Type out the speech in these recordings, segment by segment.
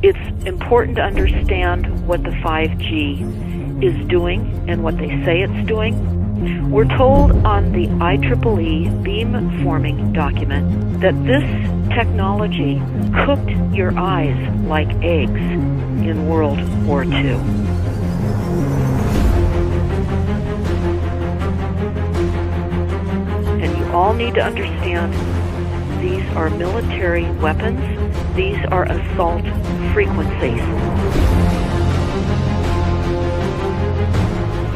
It's important to understand what the 5G is doing and what they say it's doing. We're told on the IEEE beamforming document that this technology cooked your eyes like eggs in World War II. And you all need to understand these are military weapons. These are assault frequencies.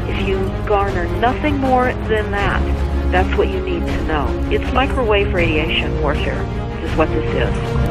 If you garner nothing more than that, that's what you need to know. It's microwave radiation warfare, is what this is.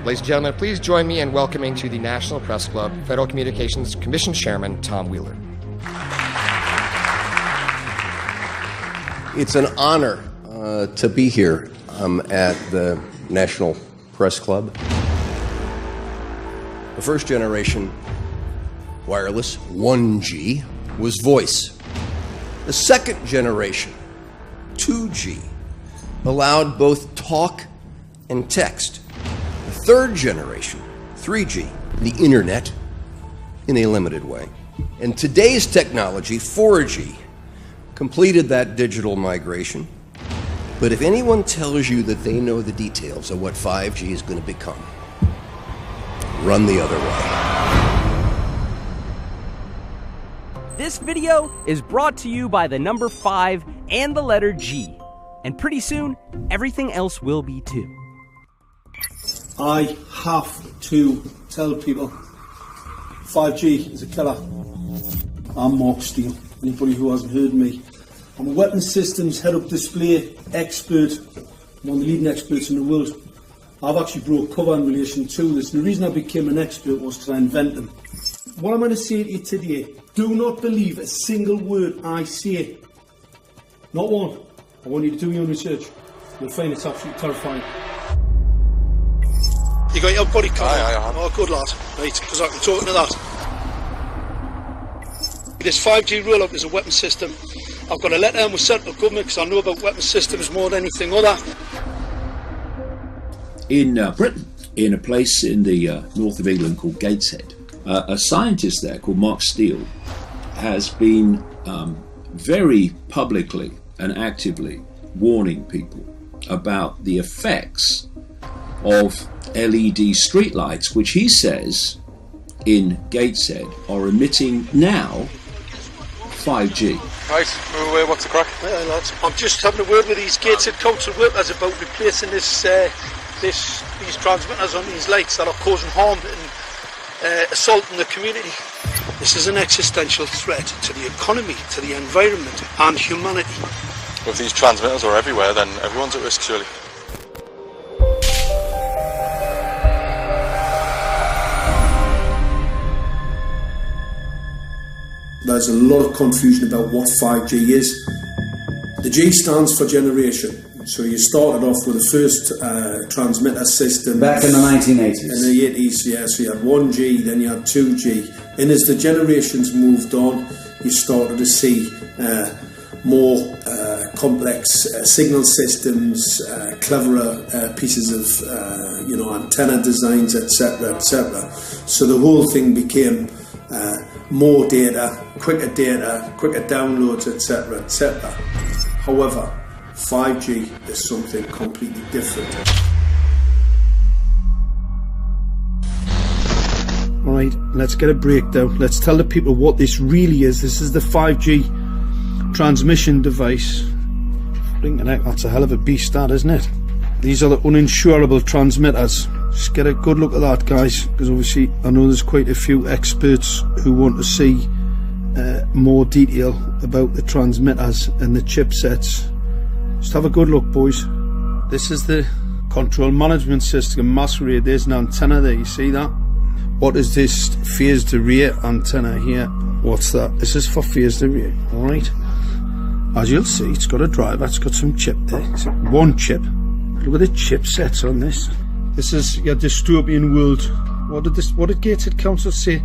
Ladies and gentlemen, please join me in welcoming to the National Press Club Federal Communications Commission Chairman Tom Wheeler. It's an honor to be here at the National Press Club. The first generation wireless, 1G, was voice. The second generation, 2G, allowed both talk and text. The third generation, 3G, the internet, in a limited way. And today's technology, 4G, completed that digital migration. But if anyone tells you that they know the details of what 5G is going to become, run the other way. This video is brought to you by the number 5 and the letter G. And pretty soon, everything else will be too. I have to tell people 5G is a killer. I'm Mark Steele. Anybody who hasn't heard me, I'm a weapons systems head-up display expert, one of the leading experts in the world. I've actually brought cover in relation to this, and the reason I became an expert was because I invented them. What I'm going to say to you today, do not believe a single word I say. Not one. I want you to do your own research. You'll find it's absolutely terrifying. You got your body cover? Aye. Oh, good lad. Right, because I'm talking to that. This 5G roll-up is a weapon system. I've got a letter in with central government because I know about weapon systems more than anything other. In Britain, in a place in the north of England called Gateshead, a scientist there called Mark Steele has been very publicly and actively warning people about the effects of LED streetlights, which he says in Gateshead are emitting now 5G. Right, what's the crack? Yeah, lads. I'm just having a word with these Gateshead council workers about replacing these transmitters on these lights that are causing harm and assaulting the community. This is an existential threat to the economy, to the environment and humanity. If these transmitters are everywhere, then everyone's at risk, surely. There's a lot of confusion about what 5G is. The G stands for generation. So you started off with the first transmitter system. Back in the 1980s. In the 80s, yeah. So you had 1G, then you had 2G. And as the generations moved on, you started to see more complex signal systems, cleverer pieces of antenna designs, etc., etc. So the whole thing became more data, quicker downloads, etc., etc. However, 5G is something completely different. Alright, let's get a breakdown. Let's tell the people what this really is. This is the 5G transmission device. Blinking heck, that's a hell of a beast, that, isn't it? These are the uninsurable transmitters. Just get a good look at that, guys, because obviously I know there's quite a few experts who want to see more detail about the transmitters and the chipsets. Just have a good look, boys. This is the control management system masquerade. There's an antenna there, you see that? What is this phased array antenna here? What's that? This is for phased array, alright? As you'll see, it's got a driver, it's got some chip there. It's one chip. Look at the chipsets on this. This is your dystopian world. What did Gateshead Council say?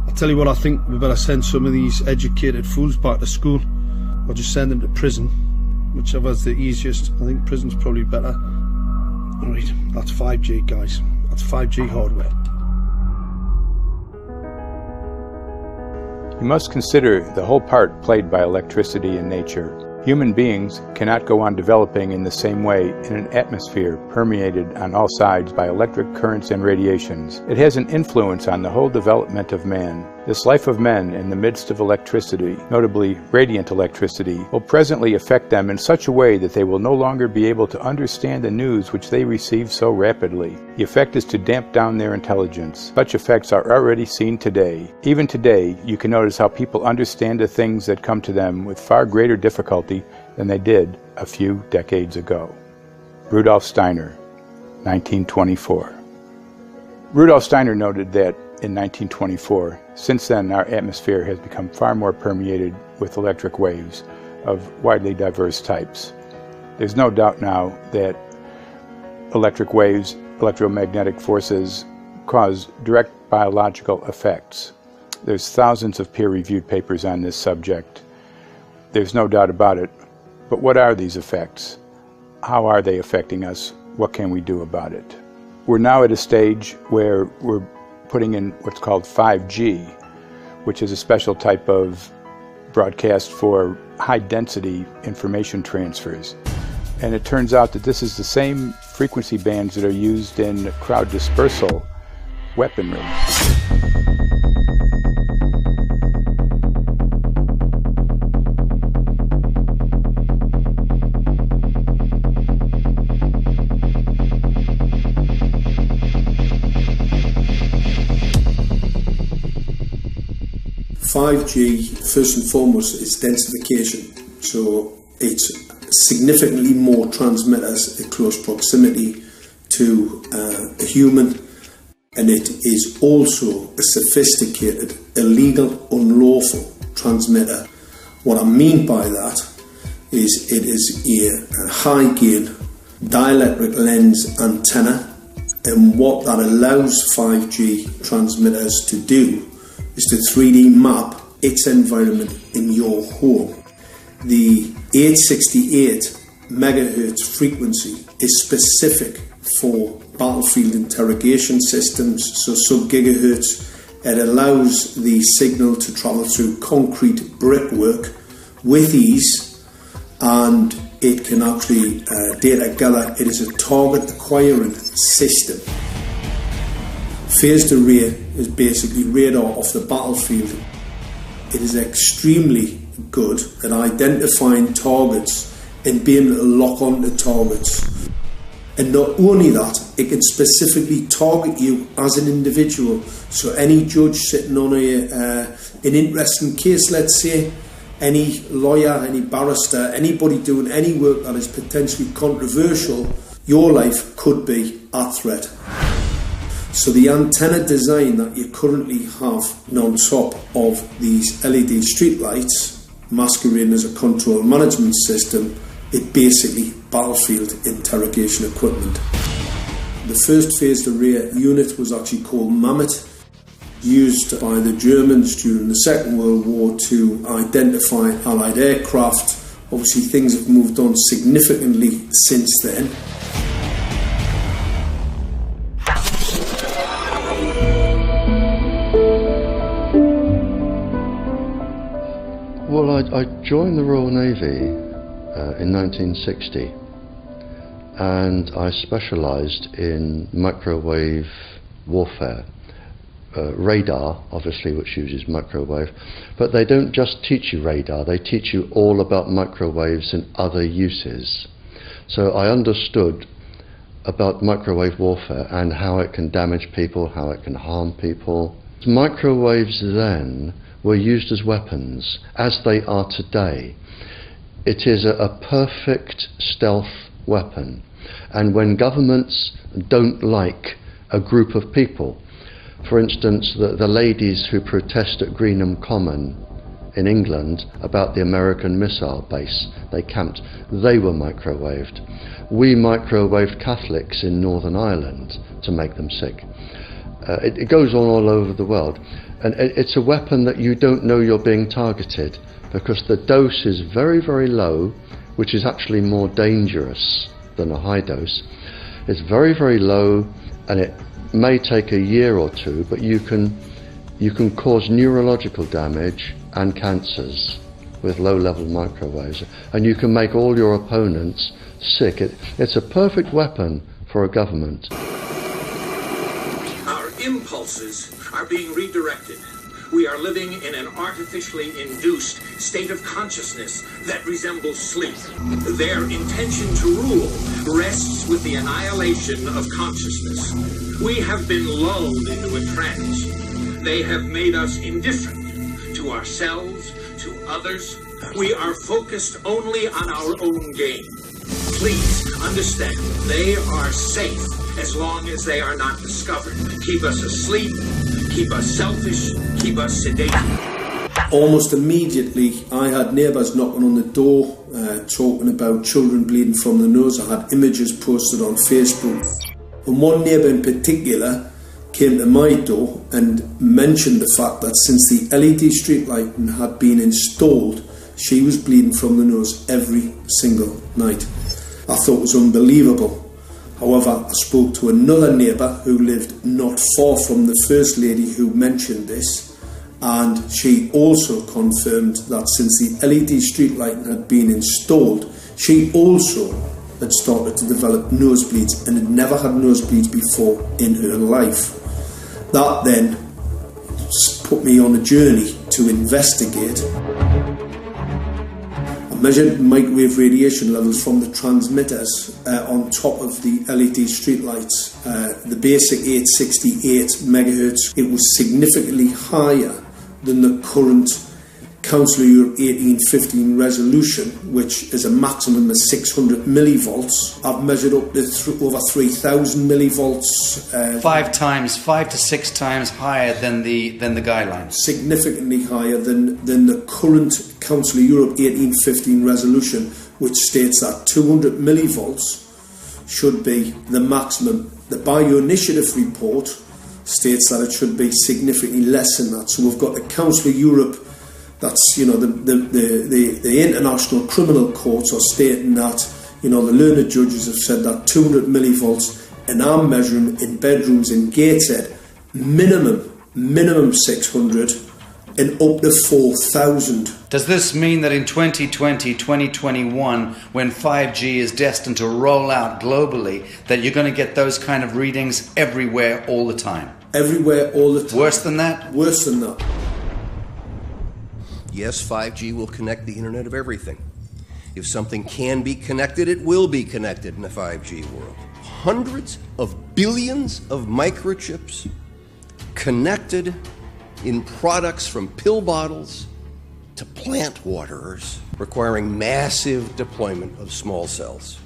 I'll tell you what, I think we better send some of these educated fools back to school, or just send them to prison, whichever's the easiest. I think prison's probably better. Alright, that's 5G, guys. That's 5G hardware. You must consider the whole part played by electricity in nature. Human beings cannot go on developing in the same way in an atmosphere permeated on all sides by electric currents and radiations. It has an influence on the whole development of man. This life of men in the midst of electricity, notably radiant electricity, will presently affect them in such a way that they will no longer be able to understand the news which they receive so rapidly. The effect is to damp down their intelligence. Such effects are already seen today. Even today, you can notice how people understand the things that come to them with far greater difficulty than they did a few decades ago. Rudolf Steiner, 1924. Rudolf Steiner noted that in 1924, since then our atmosphere has become far more permeated with electric waves of widely diverse types. There's no doubt now that electric waves, electromagnetic forces, cause direct biological effects. There's thousands of peer-reviewed papers on this subject. There's no doubt about it. But what are these effects? How are they affecting us? What can we do about it? We're now at a stage where we're putting in what's called 5G, which is a special type of broadcast for high-density information transfers. And it turns out that this is the same frequency bands that are used in crowd dispersal weaponry. .5G, first and foremost, is densification. So it's significantly more transmitters in close proximity to a human, and it is also a sophisticated, illegal, unlawful transmitter. What I mean by that is it is a high gain dielectric lens antenna, and what that allows 5G transmitters to do is to 3D map its environment in your home. The 868 megahertz frequency is specific for battlefield interrogation systems, so sub-gigahertz. It allows the signal to travel through concrete brickwork with ease, and it can actually data gather. It is a target acquiring system. Phased array is basically radar off the battlefield. It is extremely good at identifying targets and being able to lock onto targets. And not only that, it can specifically target you as an individual. So any judge sitting on an interesting case, let's say, any lawyer, any barrister, anybody doing any work that is potentially controversial, your life could be at threat. So the antenna design that you currently have on top of these LED streetlights, masquerading as a control management system, is basically battlefield interrogation equipment. The first phased array unit was actually called Mammoth, used by the Germans during the Second World War to identify Allied aircraft. Obviously things have moved on significantly since then. Well, I joined the Royal Navy in 1960, and I specialised in microwave warfare. Radar, obviously, which uses microwave, but they don't just teach you radar, they teach you all about microwaves and other uses. So I understood about microwave warfare and how it can damage people, how it can harm people. Microwaves then were used as weapons, as they are today. It is a perfect stealth weapon, and when governments don't like a group of people, For instance, the ladies who protest at Greenham Common in England about the American missile base they camped, they were microwaved. We microwaved Catholics in Northern Ireland to make them sick. It goes on all over the world, and it's a weapon that you don't know you're being targeted, because the dose is very, very low, which is actually more dangerous than a high dose. It's very, very low, and it may take a year or two, but you can cause neurological damage and cancers with low-level microwaves, and you can make all your opponents sick. It's a perfect weapon for a government. Our impulses are being redirected. We are living in an artificially induced state of consciousness that resembles sleep. Their intention to rule rests with the annihilation of consciousness. We have been lulled into a trance. They have made us indifferent to ourselves, to others. We are focused only on our own gain. Please understand, they are safe as long as they are not discovered. Keep us asleep, keep us selfish, keep us sedated. Almost immediately, I had neighbours knocking on the door, talking about children bleeding from the nose. I had images posted on Facebook. And one neighbour in particular came to my door and mentioned the fact that since the LED street lighting had been installed, she was bleeding from the nose every single night. I thought it was unbelievable. However, I spoke to another neighbour who lived not far from the first lady who mentioned this, and she also confirmed that since the LED street lighting had been installed, she also had started to develop nosebleeds and had never had nosebleeds before in her life. That then put me on a journey to investigate. I measured microwave radiation levels from the transmitters on top of the LED streetlights. The basic 868 megahertz, it was significantly higher than the current Council of Europe 1815 resolution, which is a maximum of 600 millivolts. I've measured up to over 3,000 millivolts. 5 to 6 times higher than the guidelines. Significantly higher than the current Council of Europe 1815 resolution, which states that 200 millivolts should be the maximum. The Bioinitiative report states that it should be significantly less than that. So we've got the Council of Europe, that's, you know, the international criminal courts are stating that, you know, the learned judges have said that 200 millivolts, and I'm measuring in bedrooms in Gateshead minimum 600 and up to 4,000. Does this mean that in 2020, 2021, when 5G is destined to roll out globally, that you're going to get those kind of readings everywhere all the time? Everywhere all the time. Worse than that? Worse than that. Yes, 5G will connect the Internet of everything. If something can be connected, it will be connected in a 5G world. Hundreds of billions of microchips connected in products from pill bottles to plant waterers, requiring massive deployment of small cells.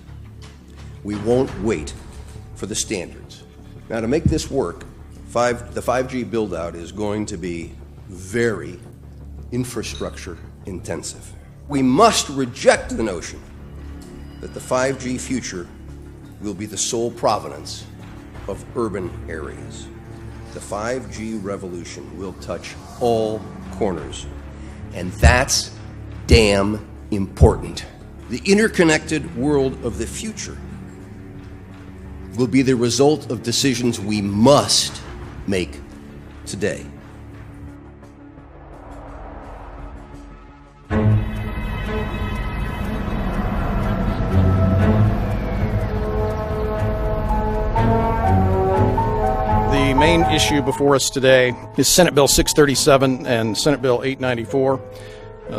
We won't wait for the standards. Now, to make this work, the 5G build-out is going to be very infrastructure intensive. We must reject the notion that the 5G future will be the sole provenance of urban areas. The 5G revolution will touch all corners, and that's damn important. The interconnected world of the future will be the result of decisions we must make today. The main issue before us today is Senate Bill 637 and Senate Bill 894,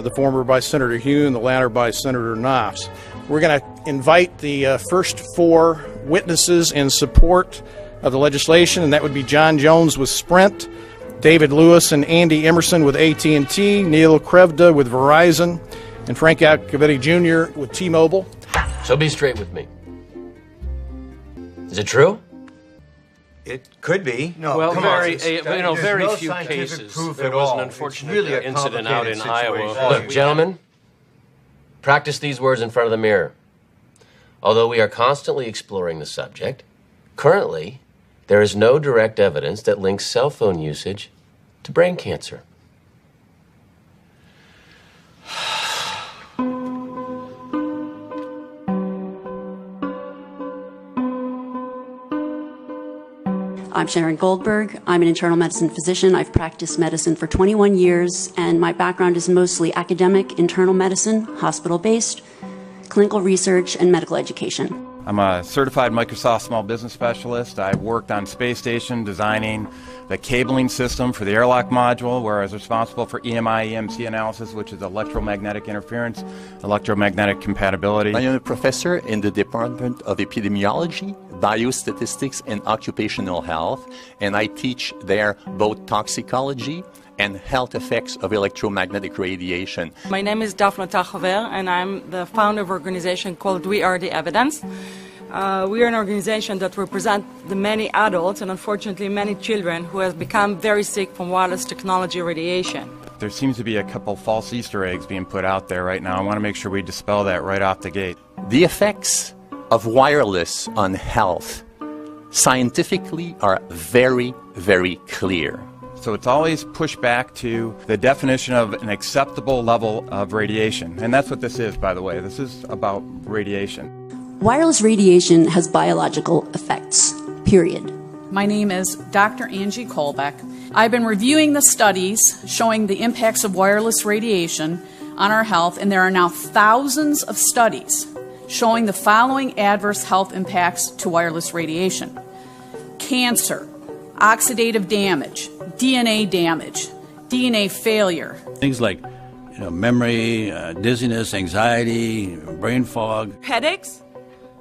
the former by Senator Hune, the latter by Senator Knopf. We're going to invite the first four witnesses in support of the legislation, and that would be John Jones with Sprint, David Lewis and Andy Emerson with AT&T, Neil Krevda with Verizon, and Frank Alcavetti Jr. with T-Mobile. So be straight with me. Is it true? It could be. No, well, very few cases. There was an unfortunate incident out in Iowa. Look, gentlemen, practice these words in front of the mirror. Although we are constantly exploring the subject, currently, there is no direct evidence that links cell phone usage to brain cancer. I'm Sharon Goldberg. I'm an internal medicine physician. I've practiced medicine for 21 years, and my background is mostly academic, internal medicine, hospital-based, clinical research, and medical education. I'm a certified Microsoft small business specialist. I worked on space station designing the cabling system for the airlock module, where I was responsible for EMI, EMC analysis, which is electromagnetic interference, electromagnetic compatibility. I am a professor in the Department of Epidemiology, Biostatistics, and Occupational Health, and I teach there both toxicology and health effects of electromagnetic radiation. My name is Daphne Tachover, and I'm the founder of an organization called We Are the Evidence. We are an organization that represents the many adults and unfortunately many children who have become very sick from wireless technology radiation. There seems to be a couple false Easter eggs being put out there right now. I want to make sure we dispel that right off the gate. The effects of wireless on health scientifically are very, very clear. So it's always pushed back to the definition of an acceptable level of radiation. And that's what this is, by the way. This is about radiation. Wireless radiation has biological effects, period. My name is Dr. Angie Kolbeck. I've been reviewing the studies showing the impacts of wireless radiation on our health, and there are now thousands of studies showing the following adverse health impacts to wireless radiation: cancer, oxidative damage, DNA damage, DNA failure. Things like memory, dizziness, anxiety, brain fog. Headaches,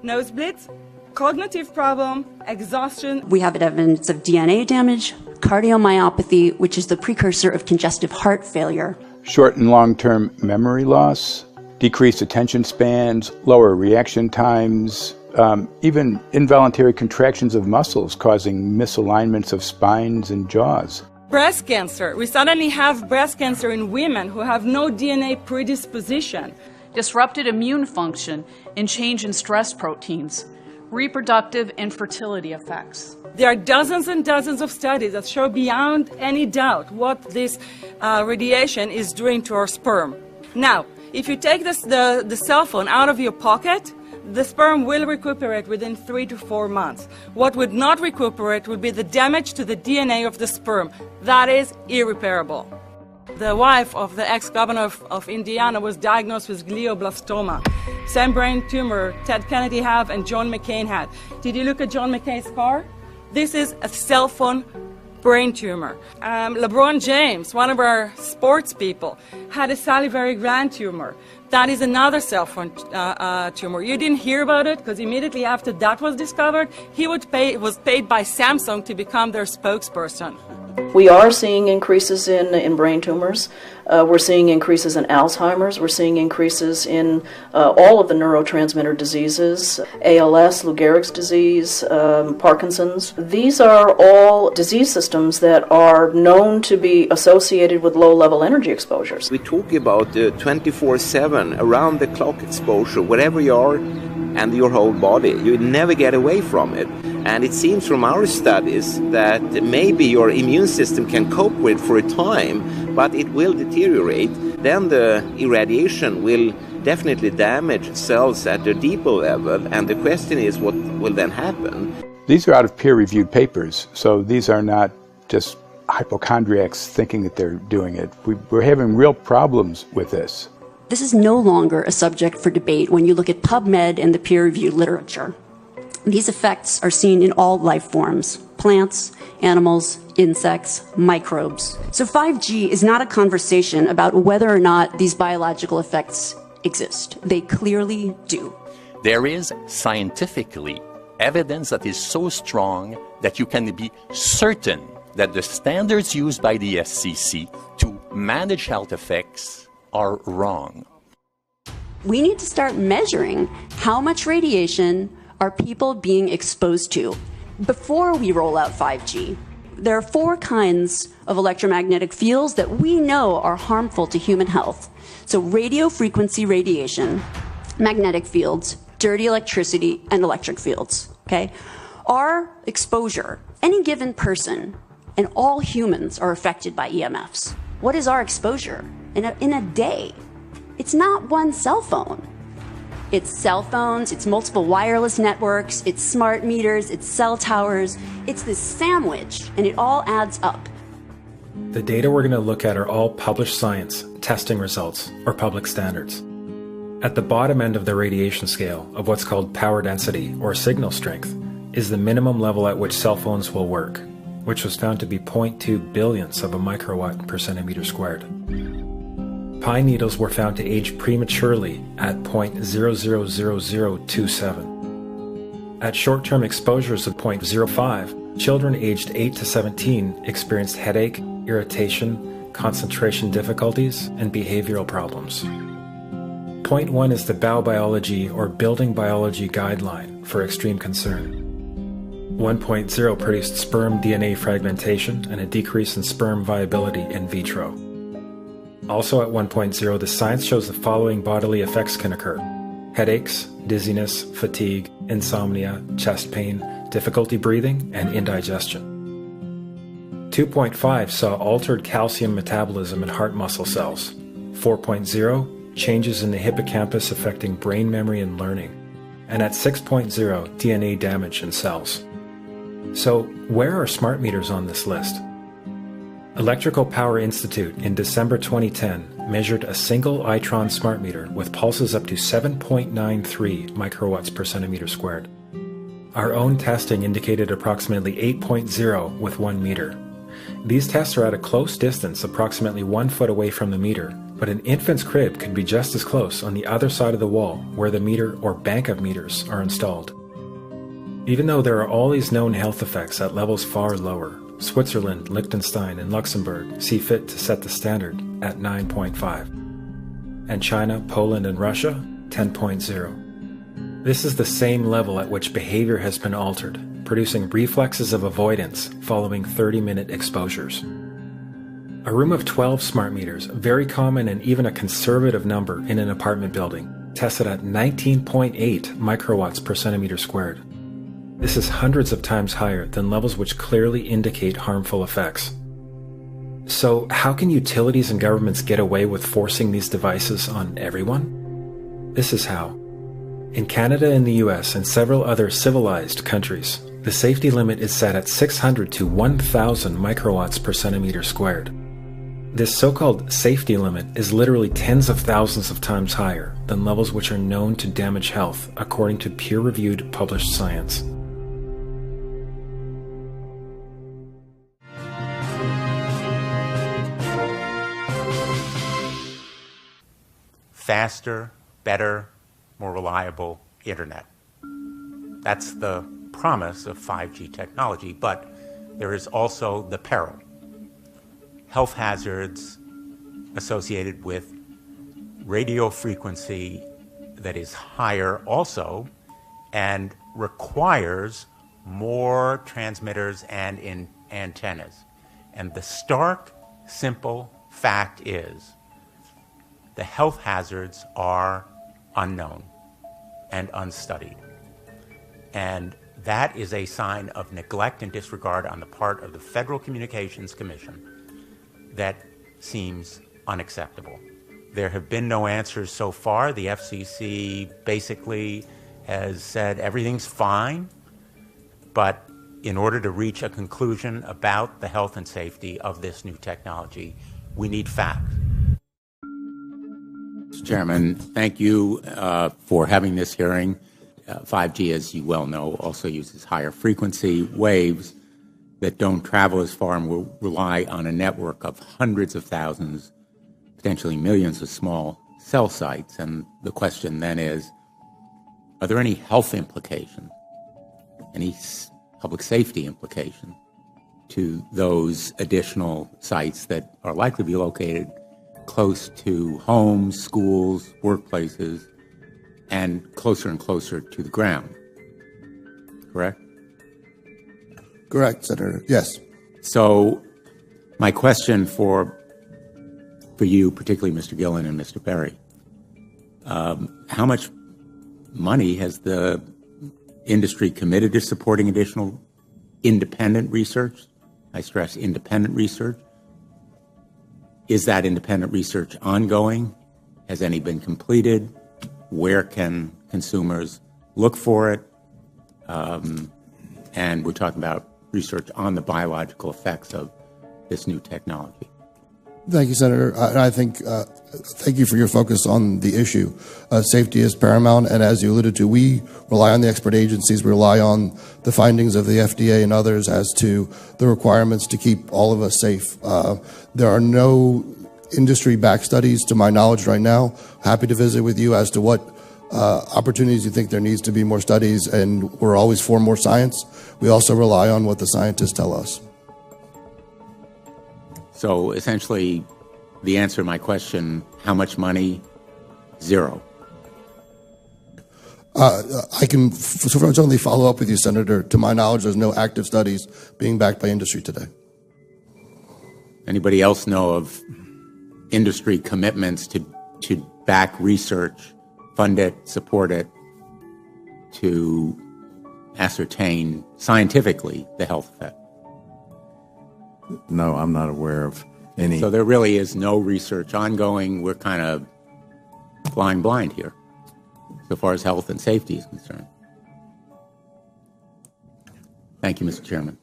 nosebleeds, cognitive problem, exhaustion. We have evidence of DNA damage, cardiomyopathy, which is the precursor of congestive heart failure. Short and long-term memory loss, decreased attention spans, lower reaction times, even involuntary contractions of muscles causing misalignments of spines and jaws. Breast cancer. We suddenly have breast cancer in women who have no DNA predisposition. Disrupted immune function and change in stress proteins. Reproductive and fertility effects. There are dozens and dozens of studies that show beyond any doubt what this radiation is doing to our sperm. Now, if you take the cell phone out of your pocket, the sperm will recuperate within 3 to 4 months. What would not recuperate would be the damage to the DNA of the sperm. That is irreparable. The wife of the ex-governor of Indiana was diagnosed with glioblastoma. Same brain tumor Ted Kennedy had and John McCain had. Did you look at John McCain's scar? This is a cell phone brain tumor. LeBron James, one of our sports people, had a salivary gland tumor. That is another cell phone tumor. You didn't hear about it because immediately after that was discovered, he was paid by Samsung to become their spokesperson. We are seeing increases in brain tumors. We're seeing increases in Alzheimer's. We're seeing increases in all of the neurotransmitter diseases, ALS, Lou Gehrig's disease, Parkinson's. These are all disease systems that are known to be associated with low-level energy exposures. We talk about 24/7, around-the-clock exposure, wherever you are and your whole body. You never get away from it. And it seems from our studies that maybe your immune system can cope with for a time, but it will deteriorate. Then the irradiation will definitely damage cells at a deeper level, and the question is what will then happen? These are out of peer-reviewed papers, so these are not just hypochondriacs thinking that they're doing it. We're having real problems with this. This is no longer a subject for debate when you look at PubMed and the peer-reviewed literature. These effects are seen in all life forms: plants, animals, insects, microbes. So 5G is not a conversation about whether or not these biological effects exist. They clearly do. There is scientifically evidence that is so strong that you can be certain that the standards used by the FCC to manage health effects are wrong. We need to start measuring how much radiation are people being exposed to. before we roll out 5G, there are 4 kinds of electromagnetic fields that we know are harmful to human health. So radio frequency radiation, magnetic fields, dirty electricity, and electric fields, okay? Our exposure, any given person, and all humans are affected by EMFs. What is our exposure in a day? It's not one cell phone. It's cell phones, it's multiple wireless networks, it's smart meters, it's cell towers. It's this sandwich, and it all adds up. The data we're going to look at are all published science, testing results, or public standards. At the bottom end of the radiation scale of what's called power density, or signal strength, is the minimum level at which cell phones will work, which was found to be 0.2 billionths of a microwatt per centimeter squared. Pine needles were found to age prematurely at 0.000027. At short-term exposures of 0.05, children aged 8 to 17 experienced headache, irritation, concentration difficulties, and behavioral problems. 0.1 is the biobiology or building biology guideline for extreme concern. 1.0 produced sperm DNA fragmentation and a decrease in sperm viability in vitro. Also at 1.0, the science shows the following bodily effects can occur: headaches, dizziness, fatigue, insomnia, chest pain, difficulty breathing, and indigestion. 2.5 saw altered calcium metabolism in heart muscle cells. 4.0, changes in the hippocampus affecting brain memory and learning. And at 6.0, DNA damage in cells. So, where are smart meters on this list? Electrical Power Institute in December 2010 measured a single Itron smart meter with pulses up to 7.93 microwatts per centimeter squared. Our own testing indicated approximately 8.0 with 1 meter. These tests are at a close distance, approximately 1 foot away from the meter, but an infant's crib could be just as close on the other side of the wall where the meter or bank of meters are installed. Even though there are all these known health effects at levels far lower, Switzerland, Liechtenstein, and Luxembourg see fit to set the standard at 9.5. And China, Poland, and Russia, 10.0. This is the same level at which behavior has been altered, producing reflexes of avoidance following 30-minute exposures. A room of 12 smart meters, very common and even a conservative number in an apartment building, tested at 19.8 microwatts per centimeter squared. This is hundreds of times higher than levels which clearly indicate harmful effects. So, how can utilities and governments get away with forcing these devices on everyone? This is how. In Canada and the US and several other civilized countries, the safety limit is set at 600 to 1,000 microwatts per centimeter squared. This so-called safety limit is literally tens of thousands of times higher than levels which are known to damage health, according to peer-reviewed published science. Faster, better, more reliable internet. That's the promise of 5G technology, but there is also the peril. Health hazards associated with radio frequency that is higher also and requires more transmitters and antennas. And the stark, simple fact is the health hazards are unknown and unstudied. And that is a sign of neglect and disregard on the part of the Federal Communications Commission that seems unacceptable. There have been no answers so far. The FCC basically has said everything's fine, but in order to reach a conclusion about the health and safety of this new technology, we need facts. Mr. Chairman, thank you for having this hearing. 5G, as you well know, also uses higher frequency waves that don't travel as far and will rely on a network of hundreds of thousands, potentially millions of small cell sites. And the question then is, are there any health implications, any public safety implications to those additional sites that are likely to be located close to homes, schools, workplaces, and closer to the ground? Correct? Correct, Senator. Yes. So my question for you, particularly Mr. Gillen and Mr. Berry, how much money has the industry committed to supporting additional independent research? I stress independent research. Is that independent research ongoing? Has any been completed? Where can consumers look for it? And we're talking about research on the biological effects of this new technology. Thank you, Senator. I think, thank you for your focus on the issue. Safety is paramount, and as you alluded to, we rely on the expert agencies, we rely on the findings of the FDA and others as to the requirements to keep all of us safe. There are no industry-backed studies, to my knowledge right now. Happy to visit with you as to what opportunities you think there needs to be more studies, and we're always for more science. We also rely on what the scientists tell us. So essentially, the answer to my question, how much money? Zero. I can certainly follow up with you, Senator. To my knowledge, there's no active studies being backed by industry today. Anybody else know of industry commitments to back research, fund it, support it, to ascertain scientifically the health effect? No, I'm not aware of any. So there really is no research ongoing. We're kind of flying blind here, so far as health and safety is concerned. Thank you, Mr. Chairman.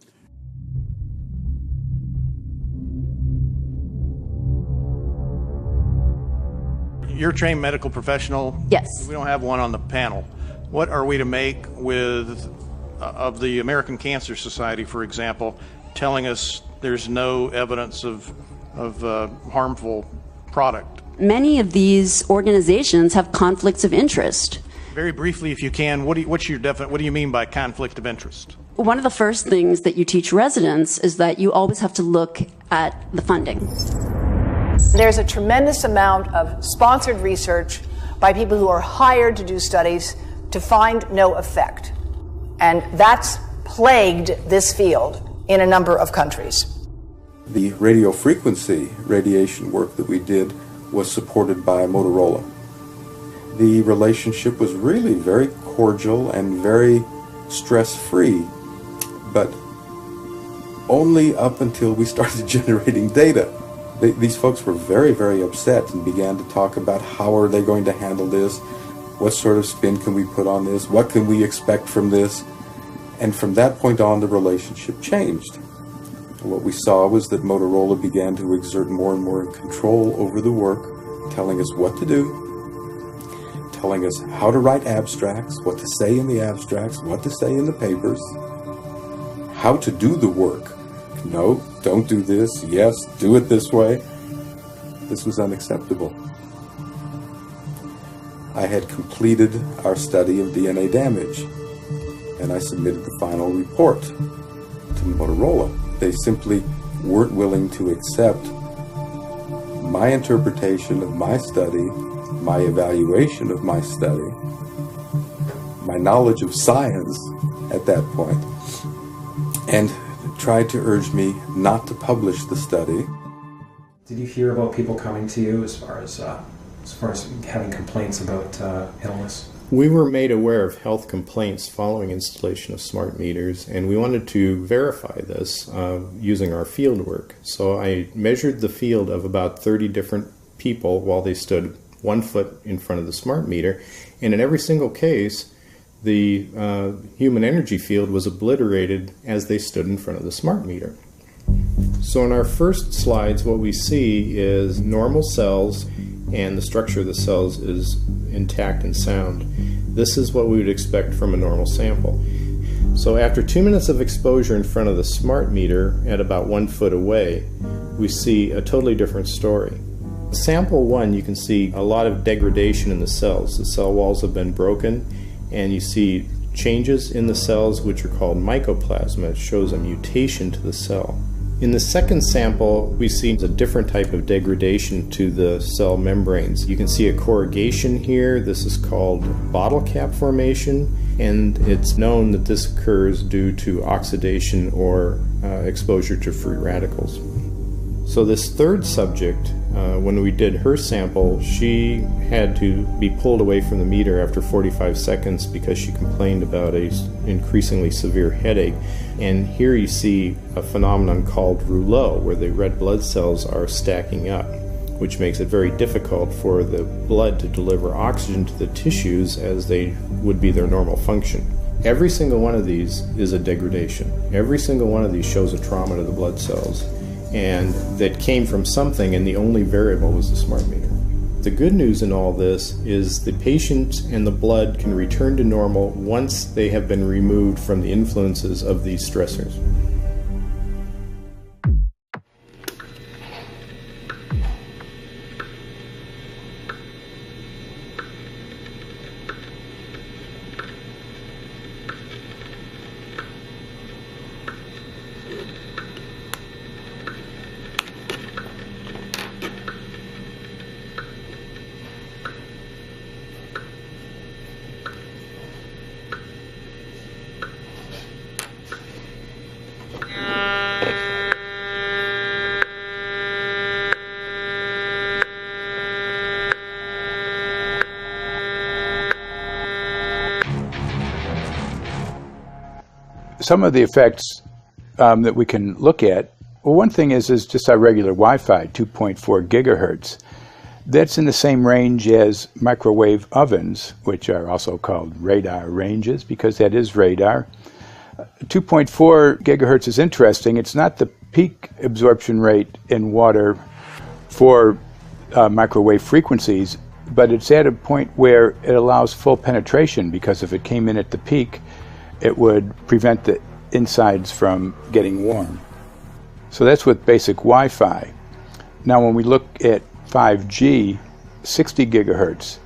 You're a trained medical professional. Yes. We don't have one on the panel. What are we to make with of the American Cancer Society, for example, telling us there's no evidence of harmful product? Many of these organizations have conflicts of interest. Very briefly, if you can, what do you mean by conflict of interest? One of the first things that you teach residents is that you always have to look at the funding. There's a tremendous amount of sponsored research by people who are hired to do studies to find no effect. And that's plagued this field in a number of countries. The radio frequency radiation work that we did was supported by Motorola. The relationship was really very cordial and very stress-free, but only up until we started generating data. These folks were very, very upset and began to talk about how are they going to handle this, what sort of spin can we put on this, what can we expect from this, and from that point on the relationship changed. What we saw was that Motorola began to exert more and more control over the work, telling us what to do, telling us how to write abstracts, what to say in the abstracts, what to say in the papers, how to do the work. No, don't do this. Yes, do it this way. This was unacceptable. I had completed our study of DNA damage, and I submitted the final report to Motorola. They simply weren't willing to accept my interpretation of my study, my evaluation of my study, my knowledge of science at that point, and tried to urge me not to publish the study. Did you hear about people coming to you as far as having complaints about illness? We were made aware of health complaints following installation of smart meters, and we wanted to verify this using our field work. So I measured the field of about 30 different people while they stood 1 foot in front of the smart meter, and in every single case, the human energy field was obliterated as they stood in front of the smart meter. So in our first slides, what we see is normal cells, and the structure of the cells is intact and sound. This is what we would expect from a normal sample. So after 2 minutes of exposure in front of the smart meter at about 1 foot away, we see a totally different story. Sample 1, you can see a lot of degradation in the cells. The cell walls have been broken, and you see changes in the cells which are called mycoplasma. It shows a mutation to the cell. In the second sample, we see a different type of degradation to the cell membranes. You can see a corrugation here. This is called bottle cap formation, and it's known that this occurs due to oxidation or exposure to free radicals. So this third subject, when we did her sample, she had to be pulled away from the meter after 45 seconds because she complained about an increasingly severe headache. And here you see a phenomenon called rouleau, where the red blood cells are stacking up, which makes it very difficult for the blood to deliver oxygen to the tissues as they would be their normal function. Every single one of these is a degradation. Every single one of these shows a trauma to the blood cells, and that came from something, and the only variable was the smart meter. The good news in all this is the patient and the blood can return to normal once they have been removed from the influences of these stressors. Some of the effects that we can look at, well, one thing is just our regular Wi-Fi, 2.4 gigahertz. That's in the same range as microwave ovens, which are also called radar ranges, because that is radar. 2.4 gigahertz is interesting. It's not the peak absorption rate in water for microwave frequencies, but it's at a point where it allows full penetration, because if it came in at the peak, it would prevent the insides from getting warm. So that's with basic Wi-Fi. Now when we look at 5G, 60 gigahertz,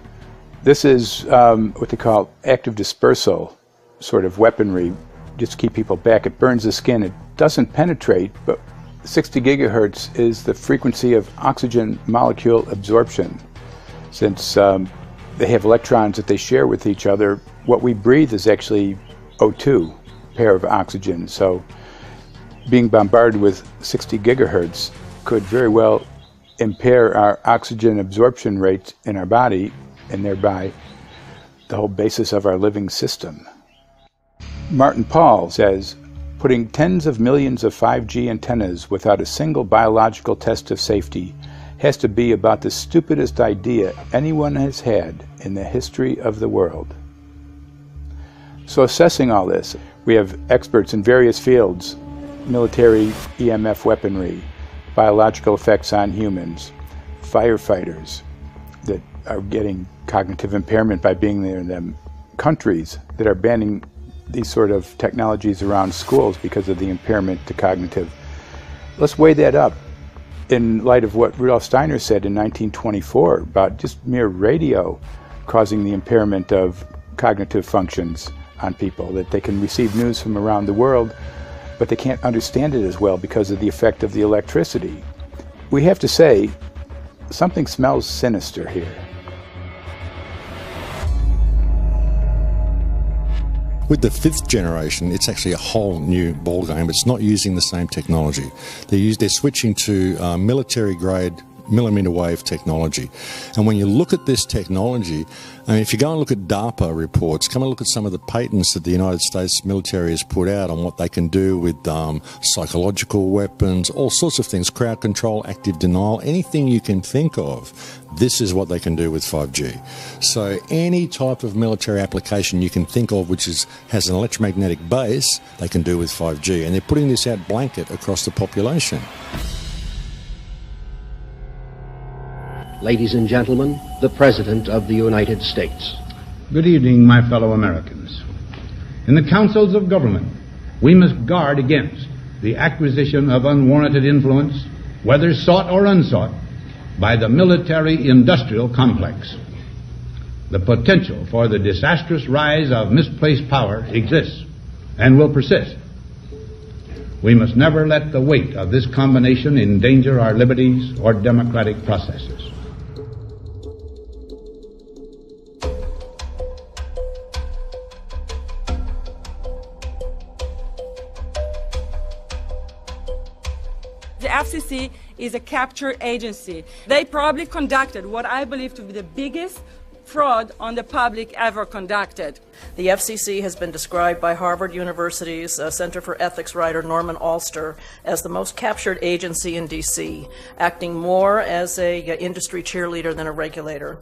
this is what they call active dispersal sort of weaponry, just to keep people back. It burns the skin. It doesn't penetrate, but 60 gigahertz is the frequency of oxygen molecule absorption. Since they have electrons that they share with each other, what we breathe is actually O2, pair of oxygen. So being bombarded with 60 gigahertz could very well impair our oxygen absorption rate in our body, and thereby the whole basis of our living system. Martin Pall says, putting tens of millions of 5G antennas without a single biological test of safety has to be about the stupidest idea anyone has had in the history of the world. So assessing all this, we have experts in various fields: military EMF weaponry, biological effects on humans, firefighters that are getting cognitive impairment by being there in them, countries that are banning these sort of technologies around schools because of the impairment to cognitive. Let's weigh that up in light of what Rudolf Steiner said in 1924 about just mere radio causing the impairment of cognitive functions on people, that they can receive news from around the world, but they can't understand it as well because of the effect of the electricity. We have to say, something smells sinister here. With the 5th generation, it's actually a whole new ballgame. It's not using the same technology. They're switching to military-grade millimeter wave technology. And when you look at this technology, I mean, if you go and look at DARPA reports, come and look at some of the patents that the United States military has put out on what they can do with psychological weapons, all sorts of things, crowd control, active denial, anything you can think of. This is what they can do with 5G. So any type of military application you can think of which has an electromagnetic base, they can do with 5G. And they're putting this out blanket across the population. Ladies and gentlemen, the President of the United States. Good evening, my fellow Americans. In the councils of government, we must guard against the acquisition of unwarranted influence, whether sought or unsought, by the military-industrial complex. The potential for the disastrous rise of misplaced power exists and will persist. We must never let the weight of this combination endanger our liberties or democratic processes. The FCC is a capture agency. They probably conducted what I believe to be the biggest fraud on the public ever conducted. The FCC has been described by Harvard University's Center for Ethics writer Norman Alster as the most captured agency in D.C., acting more as an industry cheerleader than a regulator.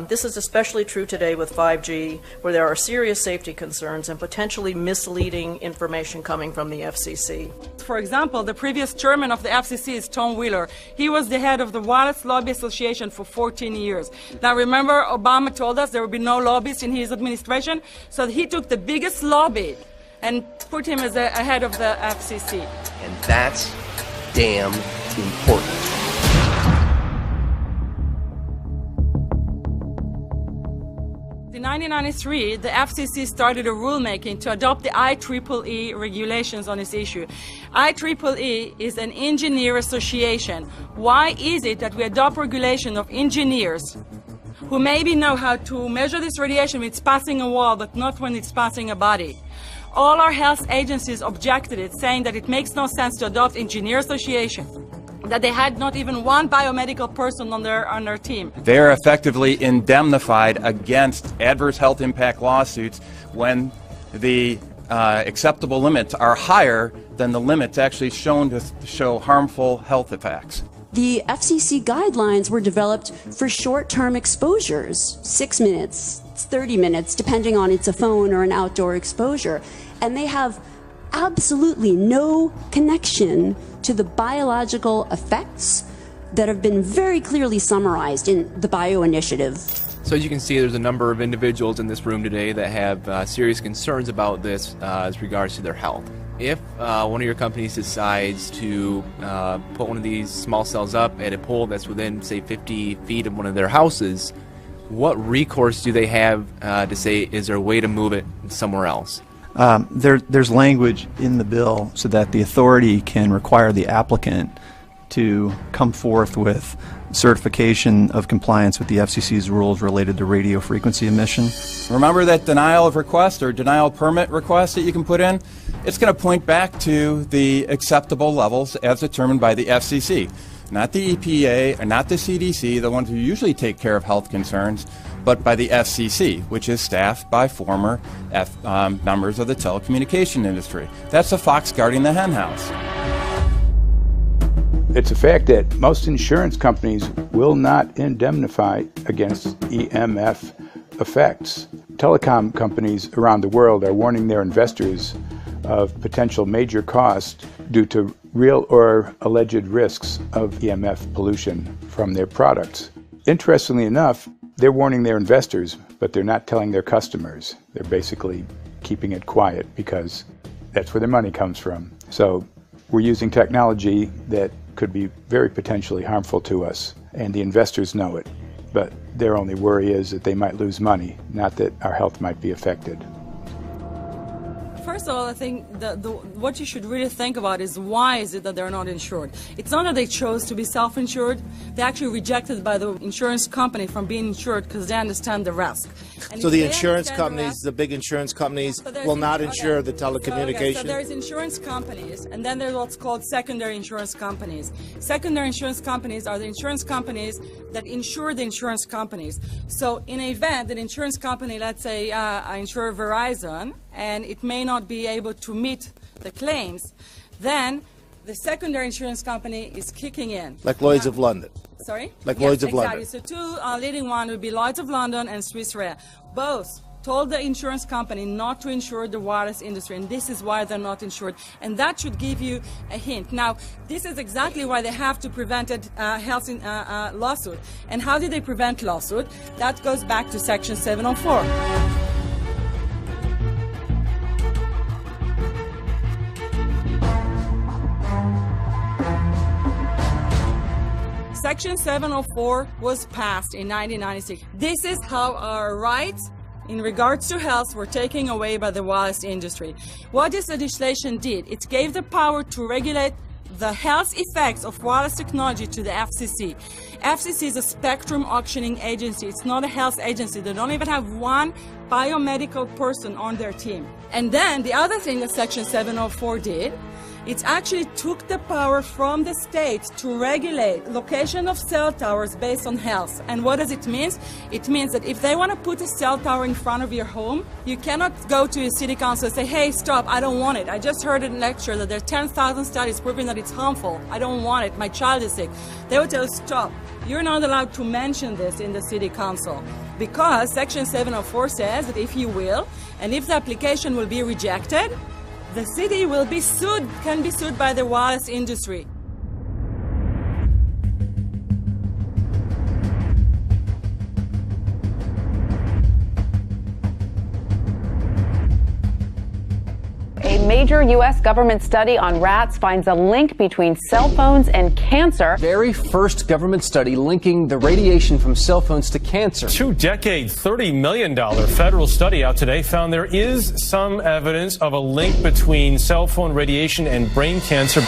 This is especially true today with 5G, where there are serious safety concerns and potentially misleading information coming from the FCC. For example, the previous chairman of the FCC is Tom Wheeler. He was the head of the Wireless Lobby Association for 14 years. Now remember, Obama told us there would be no lobbyists in his administration, so he took the biggest lobby and put him as a head of the FCC. And that's damn important. In 1993, the FCC started a rulemaking to adopt the IEEE regulations on this issue. IEEE is an engineer association. Why is it that we adopt regulation of engineers who maybe know how to measure this radiation when it's passing a wall, but not when it's passing a body? All our health agencies objected it, saying that it makes no sense to adopt engineer association, that they had not even one biomedical person on their team. They are effectively indemnified against adverse health impact lawsuits when the acceptable limits are higher than the limits actually shown to show harmful health effects. The FCC guidelines were developed for short-term exposures, 6 minutes, 30 minutes, depending on it's a phone or an outdoor exposure. And they have absolutely no connection to the biological effects that have been very clearly summarized in the Bio Initiative. So as you can see, there's a number of individuals in this room today that have serious concerns about this as regards to their health. If one of your companies decides to put one of these small cells up at a pole that's within, say, 50 feet of one of their houses, what recourse do they have to say, is there a way to move it somewhere else? There's language in the bill so that the authority can require the applicant to come forth with certification of compliance with the FCC's rules related to radio frequency emission. Remember that denial of request or denial of permit request that you can put in? It's going to point back to the acceptable levels as determined by the FCC, not the EPA or not the CDC, the ones who usually take care of health concerns, but by the FCC, which is staffed by former members of the telecommunication industry. That's a fox guarding the hen house. It's a fact that most insurance companies will not indemnify against EMF effects. Telecom companies around the world are warning their investors of potential major costs due to real or alleged risks of EMF pollution from their products. Interestingly enough, they're warning their investors, but they're not telling their customers. They're basically keeping it quiet because that's where their money comes from. So we're using technology that could be very potentially harmful to us, and the investors know it. But their only worry is that they might lose money, not that our health might be affected. First of all, I think what you should really think about is why is it that they're not insured? It's not that they chose to be self-insured. They're actually rejected by the insurance company from being insured because they understand the risk. And so the insurance companies, the big insurance companies, will not insure the telecommunications? So there's insurance companies, and then there's what's called secondary insurance companies. Secondary insurance companies are the insurance companies that insure the insurance companies. So in an event, an insurance company, let's say I insure Verizon, and it may not be able to meet the claims, then the secondary insurance company is kicking in. Like Lloyd's of London. Sorry? Like yes, Lloyd's of exactly. London. So two leading ones would be Lloyd's of London and Swiss Re. Both told the insurance company not to insure the wireless industry, and this is why they're not insured. And that should give you a hint. Now, this is exactly why they have to prevent a health lawsuit. And how did they prevent lawsuit? That goes back to Section 704. Section 704 was passed in 1996. This is how our rights in regards to health were taken away by the wireless industry. What this legislation did, it gave the power to regulate the health effects of wireless technology to the FCC. FCC is a spectrum auctioning agency. It's not a health agency. They don't even have one biomedical person on their team. And then the other thing that Section 704 did, it actually took the power from the states to regulate location of cell towers based on health. And what does it mean? It means that if they want to put a cell tower in front of your home, you cannot go to your city council and say, hey, stop, I don't want it. I just heard in a lecture that there are 10,000 studies proving that it's harmful. I don't want it. My child is sick. They will tell you, stop. You're not allowed to mention this in the city council because Section 704 says that if you will, and if the application will be rejected, the city will be sued, can be sued by the wireless industry. A major U.S. government study on rats finds a link between cell phones and cancer. Very first government study linking the radiation from cell phones to cancer. 2-decade, $30 million federal study out today found there is some evidence of a link between cell phone radiation and brain cancer.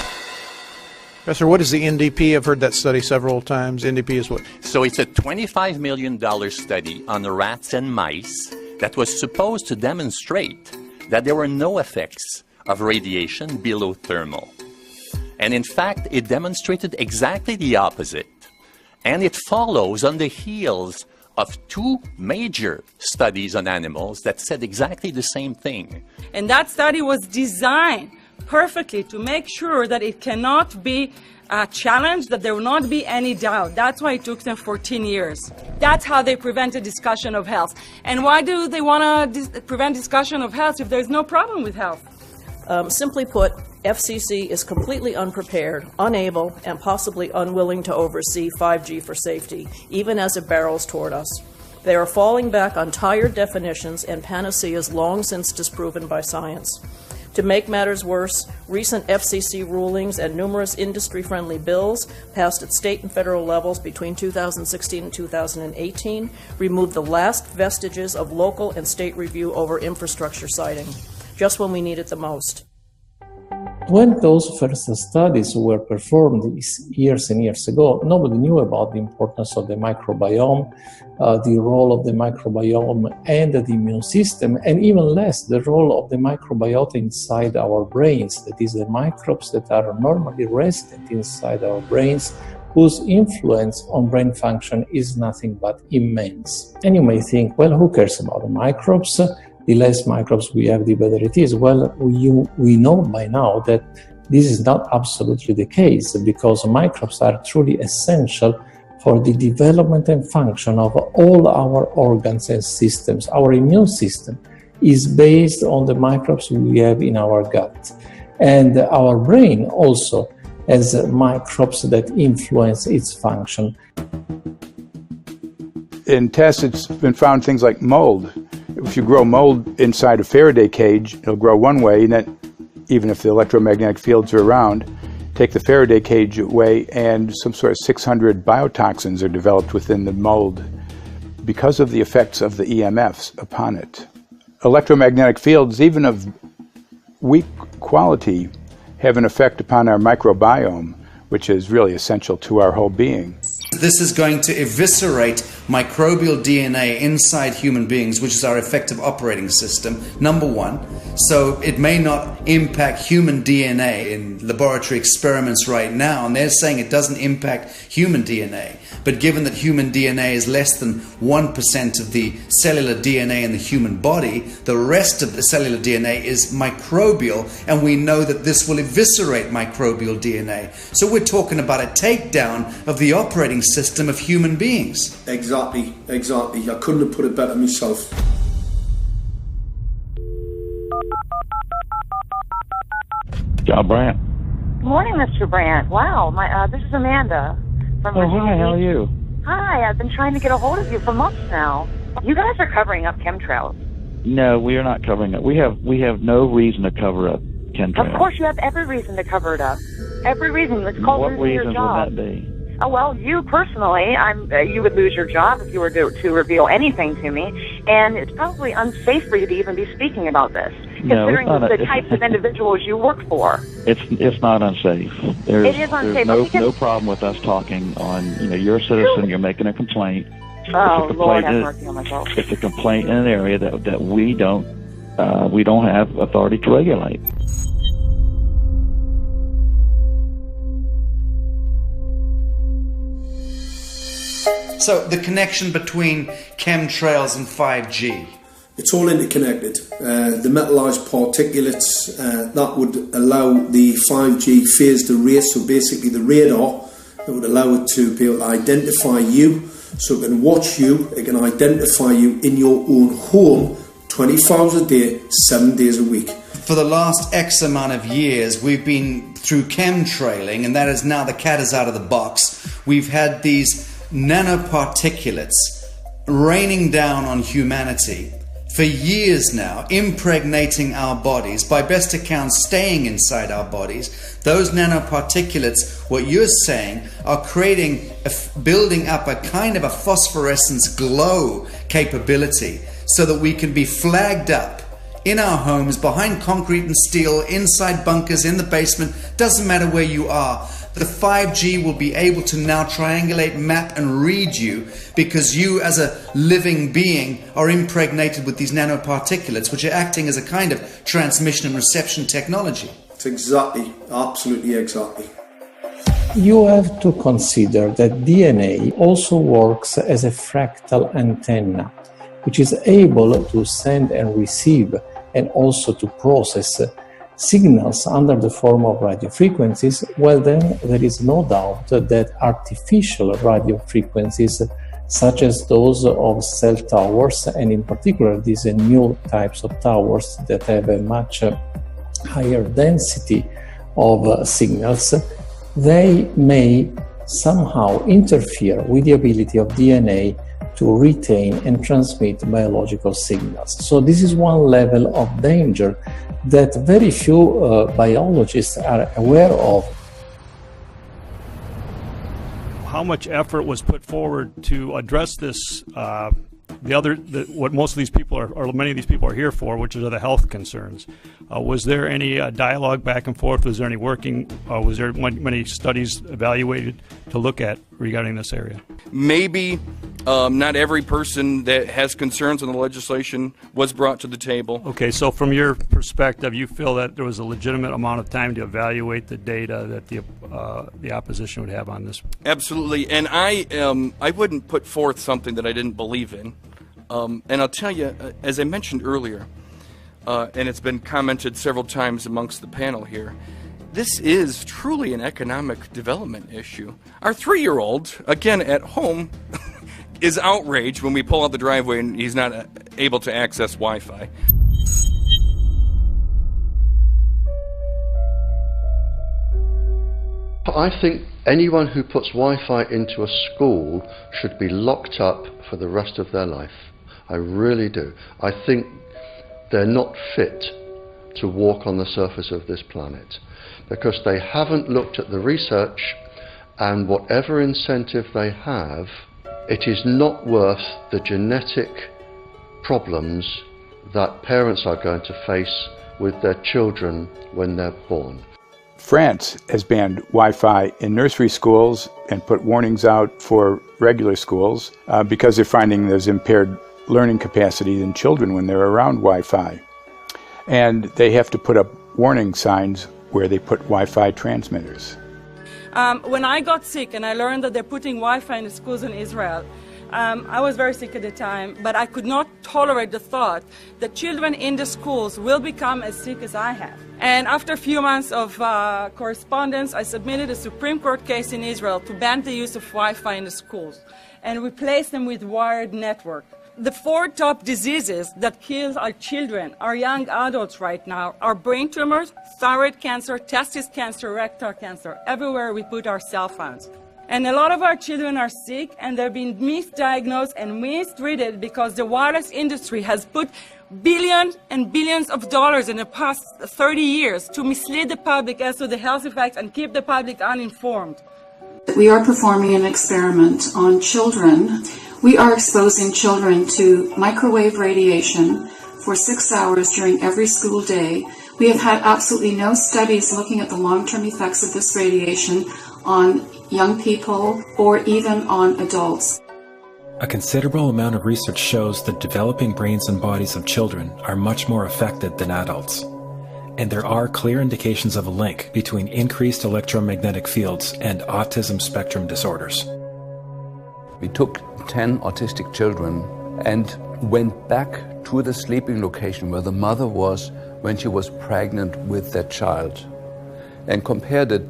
Professor, what is the NDP? I've heard that study several times. NDP is what? So it's a $25 million study on rats and mice that was supposed to demonstrate that there were no effects of radiation below thermal. And in fact, it demonstrated exactly the opposite. And it follows on the heels of two major studies on animals that said exactly the same thing. And that study was designed perfectly to make sure that it cannot be challenged, that there will not be any doubt. That's why it took them 14 years. That's how they prevented discussion of health. And why do they want to prevent discussion of health if there's no problem with health? Simply put, FCC is completely unprepared, unable, and possibly unwilling to oversee 5G for safety, even as it barrels toward us. They are falling back on tired definitions and panaceas long since disproven by science. To make matters worse, recent FCC rulings and numerous industry-friendly bills passed at state and federal levels between 2016 and 2018 removed the last vestiges of local and state review over infrastructure siting, just when we need it the most. When those first studies were performed years and years ago, nobody knew about the importance of the microbiome, the role of the microbiome and the immune system, and even less the role of the microbiota inside our brains, that is, the microbes that are normally resident inside our brains, whose influence on brain function is nothing but immense. And you may think, well, who cares about the microbes? The less microbes we have, the better it is. Well, we know by now that this is not absolutely the case, because microbes are truly essential for the development and function of all our organs and systems. Our immune system is based on the microbes we have in our gut. And our brain also has microbes that influence its function. In tests, it's been found things like mold. If you grow mold inside a Faraday cage, it'll grow one way, and then even if the electromagnetic fields are around, take the Faraday cage away and some sort of 600 biotoxins are developed within the mold because of the effects of the EMFs upon it. Electromagnetic fields, even of weak quality, have an effect upon our microbiome, which is really essential to our whole being. This is going to eviscerate microbial DNA inside human beings, which is our effective operating system, number one. So it may not impact human DNA in laboratory experiments right now, and they're saying it doesn't impact human DNA. But given that human DNA is less than 1% of the cellular DNA in the human body, the rest of the cellular DNA is microbial, and we know that this will eviscerate microbial DNA. So we're talking about a takedown of the operating system of human beings. Exactly. I couldn't have put it better myself. John Brandt. Good morning, Mr. Brandt. Wow, this is Amanda from Virginia Hi, how are you? Hi, I've been trying to get a hold of you for months now. You guys are covering up chemtrails. No, we are not covering it. We have no reason to cover up chemtrails. Of course, you have every reason to cover it up. Every reason. It's called losing your job. What reasons would that be? Oh, well, you personally, you would lose your job if you were to reveal anything to me, and it's probably unsafe for you to even be speaking about this, considering the types of individuals you work for. It's not unsafe. It is unsafe. There's no problem with us talking on, you're a citizen, you're making a complaint. Oh, Lord have mercy on myself. It's a complaint in an area that we don't have authority to regulate. So the connection between chemtrails and 5G. It's all interconnected. The metallized particulates that would allow the 5G phased array, so basically the radar that would allow it to be able to identify you, so it can watch you, it can identify you in your own home 24 hours a day, 7 days a week. For the last X amount of years, we've been through chemtrailing, and that is now the cat is out of the box. We've had these nanoparticulates raining down on humanity for years now, impregnating our bodies, by best account staying inside our bodies. Those nanoparticulates, what you're saying, are building up a kind of a phosphorescence glow capability so that we can be flagged up in our homes, behind concrete and steel, inside bunkers, in the basement, doesn't matter where you are. The 5G will be able to now triangulate, map and read you, because you as a living being are impregnated with these nanoparticulates, which are acting as a kind of transmission and reception technology. It's exactly, absolutely exactly. You have to consider that DNA also works as a fractal antenna, which is able to send and receive and also to process signals under the form of radio frequencies. Well, then there is no doubt that artificial radio frequencies, such as those of cell towers, and in particular these new types of towers that have a much higher density of signals, they may somehow interfere with the ability of DNA to retain and transmit biological signals. So this is one level of danger that very few biologists are aware of. How much effort was put forward to address this, what most of these people are, or many of these people are here for, which are the health concerns? Was there any dialogue back and forth? Was there any working? Was there many studies evaluated to look at regarding this area? Maybe not every person that has concerns on the legislation was brought to the table. Okay, so from your perspective, you feel that there was a legitimate amount of time to evaluate the data that the opposition would have on this? Absolutely, and I wouldn't put forth something that I didn't believe in. And I'll tell you, as I mentioned earlier, and it's been commented several times amongst the panel here, this is truly an economic development issue. Our 3-year-old, again at home, is outraged when we pull out the driveway and he's not able to access Wi-Fi. I think anyone who puts Wi-Fi into a school should be locked up for the rest of their life. I really do. I think they're not fit to walk on the surface of this planet because they haven't looked at the research, and whatever incentive they have, it is not worth the genetic problems that parents are going to face with their children when they're born. France has banned Wi-Fi in nursery schools and put warnings out for regular schools because they're finding there's impaired learning capacity in children when they're around Wi-Fi. And they have to put up warning signs where they put Wi-Fi transmitters. When I got sick and I learned that they're putting Wi-Fi in the schools in Israel, I was very sick at the time, but I could not tolerate the thought that children in the schools will become as sick as I have. And after a few months of correspondence, I submitted a Supreme Court case in Israel to ban the use of Wi-Fi in the schools and replace them with wired network. The 4 top diseases that kill our children, our young adults right now, are brain tumors, thyroid cancer, testis cancer, rectal cancer, everywhere we put our cell phones. And a lot of our children are sick and they're being misdiagnosed and mistreated because the wireless industry has put billions and billions of dollars in the past 30 years to mislead the public as to the health effects and keep the public uninformed. We are performing an experiment on children. We are exposing children to microwave radiation for 6 hours during every school day. We have had absolutely no studies looking at the long-term effects of this radiation on young people or even on adults. A considerable amount of research shows that developing brains and bodies of children are much more affected than adults. And there are clear indications of a link between increased electromagnetic fields and autism spectrum disorders. We took 10 autistic children and went back to the sleeping location where the mother was when she was pregnant with that child and compared it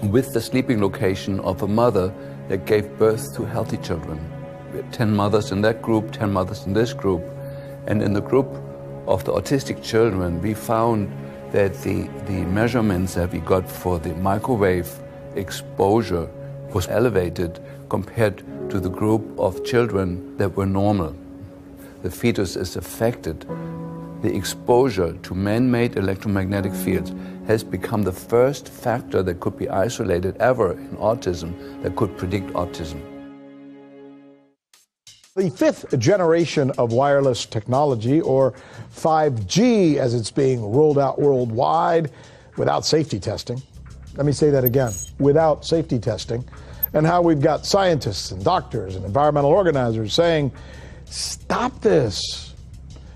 with the sleeping location of a mother that gave birth to healthy children. We had 10 mothers in that group, 10 mothers in this group, and in the group of the autistic children, we found that the measurements that we got for the microwave exposure was elevated compared to the group of children that were normal. The fetus is affected. The exposure to man-made electromagnetic fields has become the first factor that could be isolated ever in autism that could predict autism. The fifth generation of wireless technology, or 5G as it's being rolled out worldwide without safety testing. Let me say that again, without safety testing. And how we've got scientists and doctors and environmental organizers saying, stop this.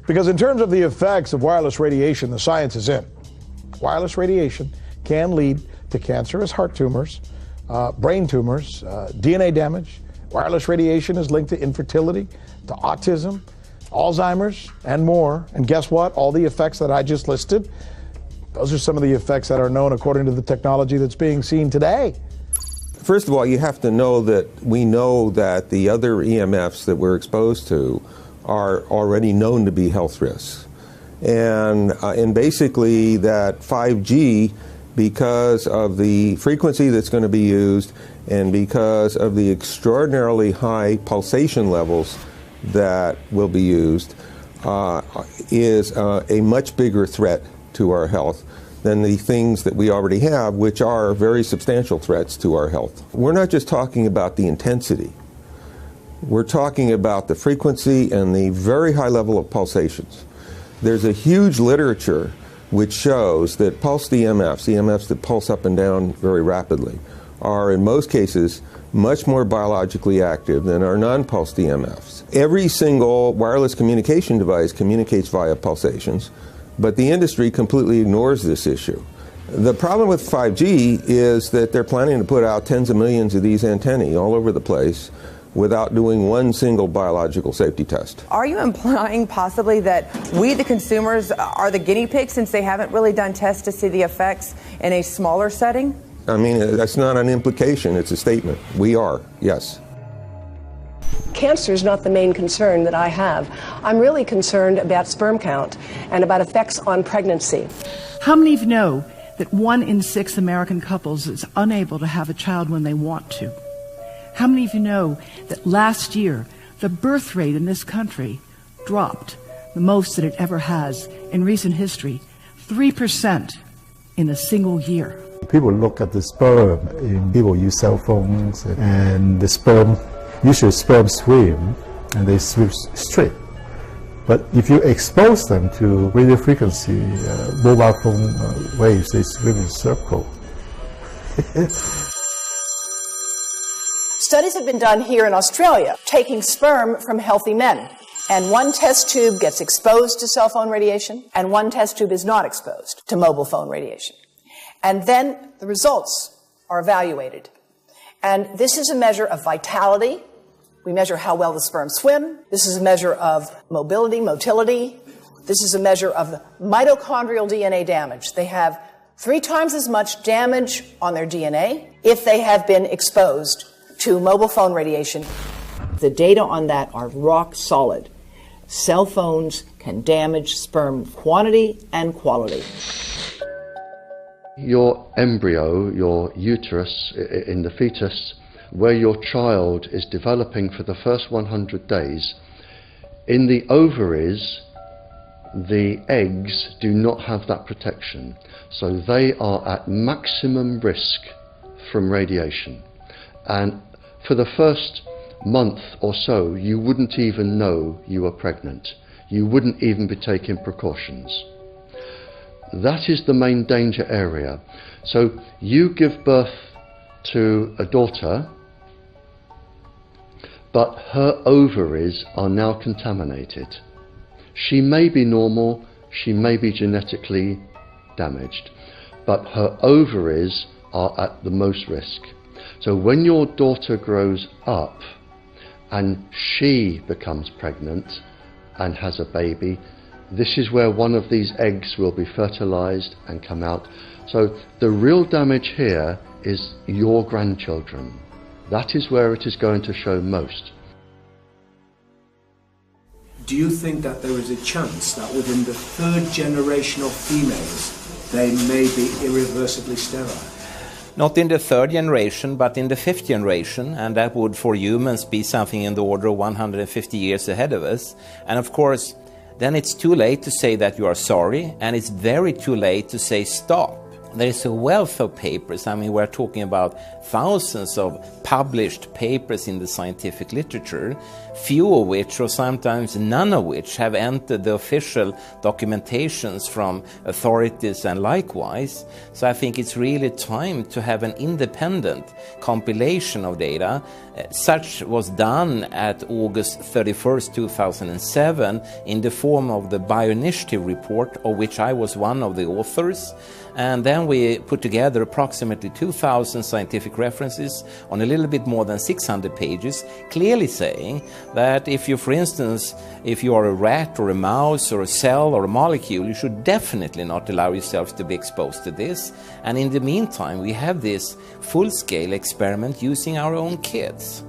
Because in terms of the effects of wireless radiation, the science is in. Wireless radiation can lead to cancerous heart tumors, brain tumors, DNA damage. Wireless radiation is linked to infertility, to autism, Alzheimer's, and more. And guess what? All the effects that I just listed, those are some of the effects that are known according to the technology that's being seen today. First of all, you have to know that we know that the other EMFs that we're exposed to are already known to be health risks. And basically that 5G, because of the frequency that's going to be used and because of the extraordinarily high pulsation levels that will be used, is a much bigger threat to our health than the things that we already have, which are very substantial threats to our health. We're not just talking about the intensity. We're talking about the frequency and the very high level of pulsations. There's a huge literature which shows that pulsed EMFs that pulse up and down very rapidly, are in most cases much more biologically active than our non-pulsed EMFs. Every single wireless communication device communicates via pulsations, but the industry completely ignores this issue. The problem with 5G is that they're planning to put out tens of millions of these antennae all over the place without doing one single biological safety test. Are you implying possibly that we, the consumers, are the guinea pigs since they haven't really done tests to see the effects in a smaller setting? I mean, that's not an implication, it's a statement. We are, yes. Cancer is not the main concern that I have. I'm really concerned about sperm count and about effects on pregnancy. How many of you know that 1 in 6 American couples is unable to have a child when they want to? How many of you know that last year the birth rate in this country dropped the most that it ever has in recent history, 3% in a single year? People look at the sperm, and people use cell phones, and the sperm, usually sperm swim, and they swim straight. But if you expose them to radio frequency, mobile phone waves, they swim in a circle. Studies have been done here in Australia, taking sperm from healthy men. And one test tube gets exposed to cell phone radiation, and one test tube is not exposed to mobile phone radiation. And then the results are evaluated. And this is a measure of vitality. We measure how well the sperm swim. This is a measure of motility. This is a measure of mitochondrial DNA damage. They have 3 times as much damage on their DNA if they have been exposed to mobile phone radiation. The data on that are rock solid. Cell phones can damage sperm quantity and quality. Your embryo, your uterus in the fetus, where your child is developing for the first 100 days, in the ovaries, the eggs do not have that protection. So they are at maximum risk from radiation. And for the first month or so, you wouldn't even know you were pregnant. You wouldn't even be taking precautions. That is the main danger area. So you give birth to a daughter, but her ovaries are now contaminated. She may be normal, she may be genetically damaged, but her ovaries are at the most risk. So when your daughter grows up and she becomes pregnant and has a baby, this is where one of these eggs will be fertilized and come out. So the real damage here is your grandchildren. That is where it is going to show most. Do you think that there is a chance that within the third generation of females, they may be irreversibly sterile? Not in the third generation, but in the fifth generation, and that would for humans be something in the order of 150 years ahead of us. And of course, then it's too late to say that you are sorry, and it's very too late to say stop. There is a wealth of papers. I mean, we're talking about thousands of published papers in the scientific literature, few of which, or sometimes none of which, have entered the official documentations from authorities and likewise. So I think it's really time to have an independent compilation of data. Such was done at August 31st, 2007 in the form of the Bioinitiative report, of which I was one of the authors. And then we put together approximately 2,000 scientific references on a little bit more than 600 pages, clearly saying that if you, for instance, if you are a rat or a mouse or a cell or a molecule, you should definitely not allow yourself to be exposed to this. And in the meantime, we have this full-scale experiment using our own kids.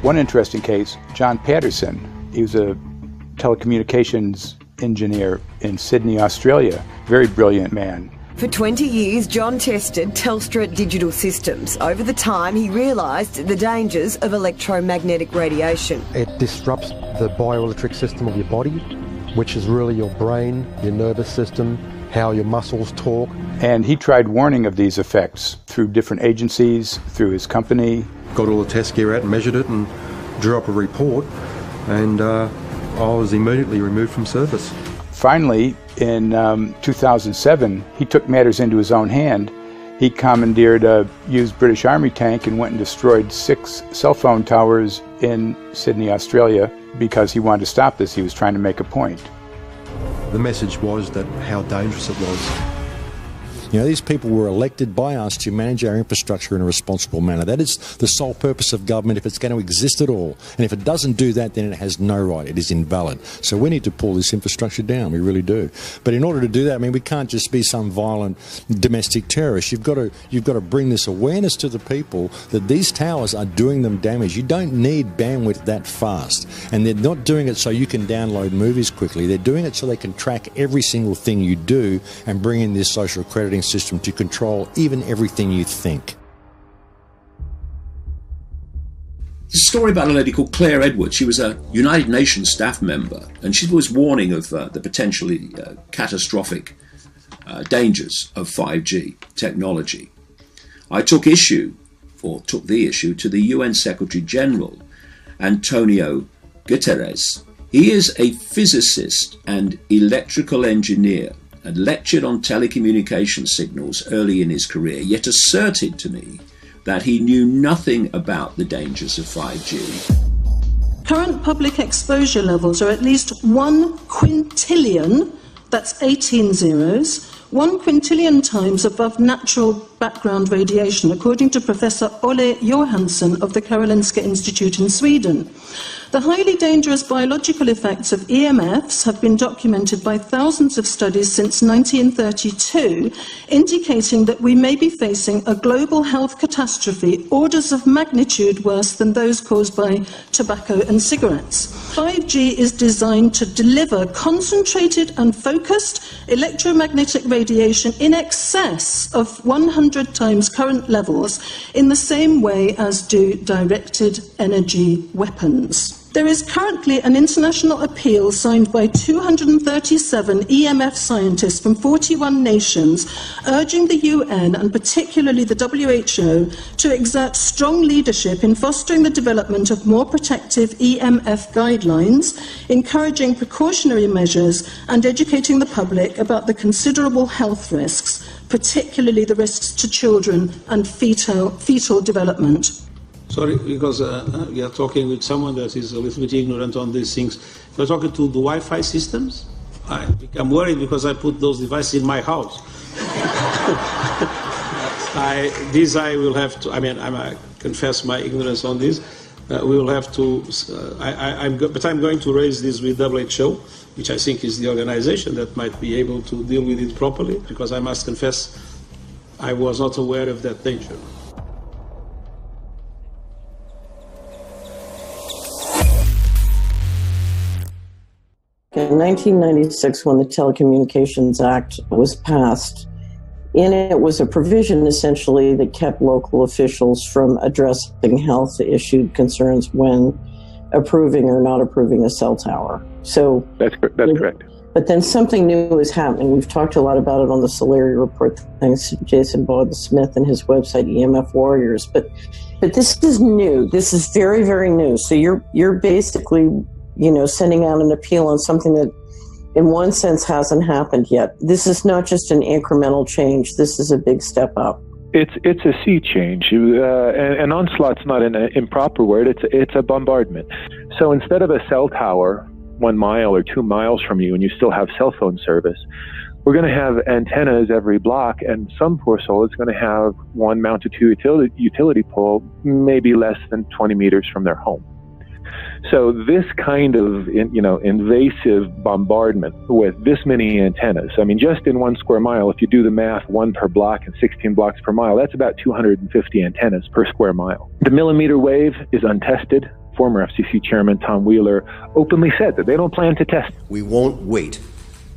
One interesting case, John Patterson. He was a telecommunications engineer in Sydney, Australia. Very brilliant man. For 20 years, John tested Telstra digital systems. Over the time, he realised the dangers of electromagnetic radiation. It disrupts the bioelectric system of your body, which is really your brain, your nervous system, how your muscles talk. And he tried warning of these effects through different agencies, through his company. Got all the test gear out and measured it and drew up a report, and I was immediately removed from service. Finally, in 2007, he took matters into his own hand. He commandeered a used British Army tank and went and destroyed 6 cell phone towers in Sydney, Australia, because he wanted to stop this. He was trying to make a point. The message was that how dangerous it was. You know, these people were elected by us to manage our infrastructure in a responsible manner. That is the sole purpose of government if it's going to exist at all. And if it doesn't do that, then it has no right. It is invalid. So we need to pull this infrastructure down. We really do. But in order to do that, I mean, we can't just be some violent domestic terrorist. You've got to bring this awareness to the people that these towers are doing them damage. You don't need bandwidth that fast. And they're not doing it so you can download movies quickly. They're doing it so they can track every single thing you do and bring in this social crediting system to control even everything you think. There's a story about a lady called Claire Edwards. She was a United Nations staff member, and she was warning of the potentially catastrophic dangers of 5G technology. I took the issue to the UN Secretary General, Antonio Guterres. He is a physicist and electrical engineer, and lectured on telecommunication signals early in his career, yet asserted to me that he knew nothing about the dangers of 5G. Current public exposure levels are at least 1 quintillion, that's 18 zeros, 1 quintillion times above natural background radiation, according to Professor Olle Johansson of the Karolinska Institute in Sweden. The highly dangerous biological effects of EMFs have been documented by thousands of studies since 1932, indicating that we may be facing a global health catastrophe orders of magnitude worse than those caused by tobacco and cigarettes. 5G is designed to deliver concentrated and focused electromagnetic radiation in excess of 100 times current levels in the same way as do directed energy weapons. There is currently an international appeal signed by 237 EMF scientists from 41 nations urging the UN and particularly the WHO to exert strong leadership in fostering the development of more protective EMF guidelines, encouraging precautionary measures and educating the public about the considerable health risks, particularly the risks to children and fetal development. Sorry, because we are talking with someone that is a little bit ignorant on these things. You're talking to the Wi-Fi systems? I become worried because I put those devices in my house. I will have to, I confess my ignorance on this. We will have to, but I'm going to raise this with WHO, which I think is the organization that might be able to deal with it properly, because I must confess I was not aware of that danger. In 1996, when the Telecommunications Act was passed, in it was a provision essentially that kept local officials from addressing health issue concerns when approving or not approving a cell tower. So that's correct. But then something new is happening. We've talked a lot about it on the Solari report, thanks to Jason Bowden-Smith and his website, EMF Warriors. But this is new. This is very, very new. So you're basically, sending out an appeal on something that in one sense hasn't happened yet. This is not just an incremental change. This is a big step up. It's a sea change. An onslaught's not an improper word. It's a bombardment. So instead of a cell tower 1 mile or 2 miles from you and you still have cell phone service, we're going to have antennas every block, and some poor soul is going to have one mounted to a utility pole maybe less than 20 meters from their home. So this kind of, invasive bombardment with this many antennas, just in 1 square mile, if you do the math, 1 per block and 16 blocks per mile, that's about 250 antennas per square mile. The millimeter wave is untested. Former FCC Chairman Tom Wheeler openly said that they don't plan to test. We won't wait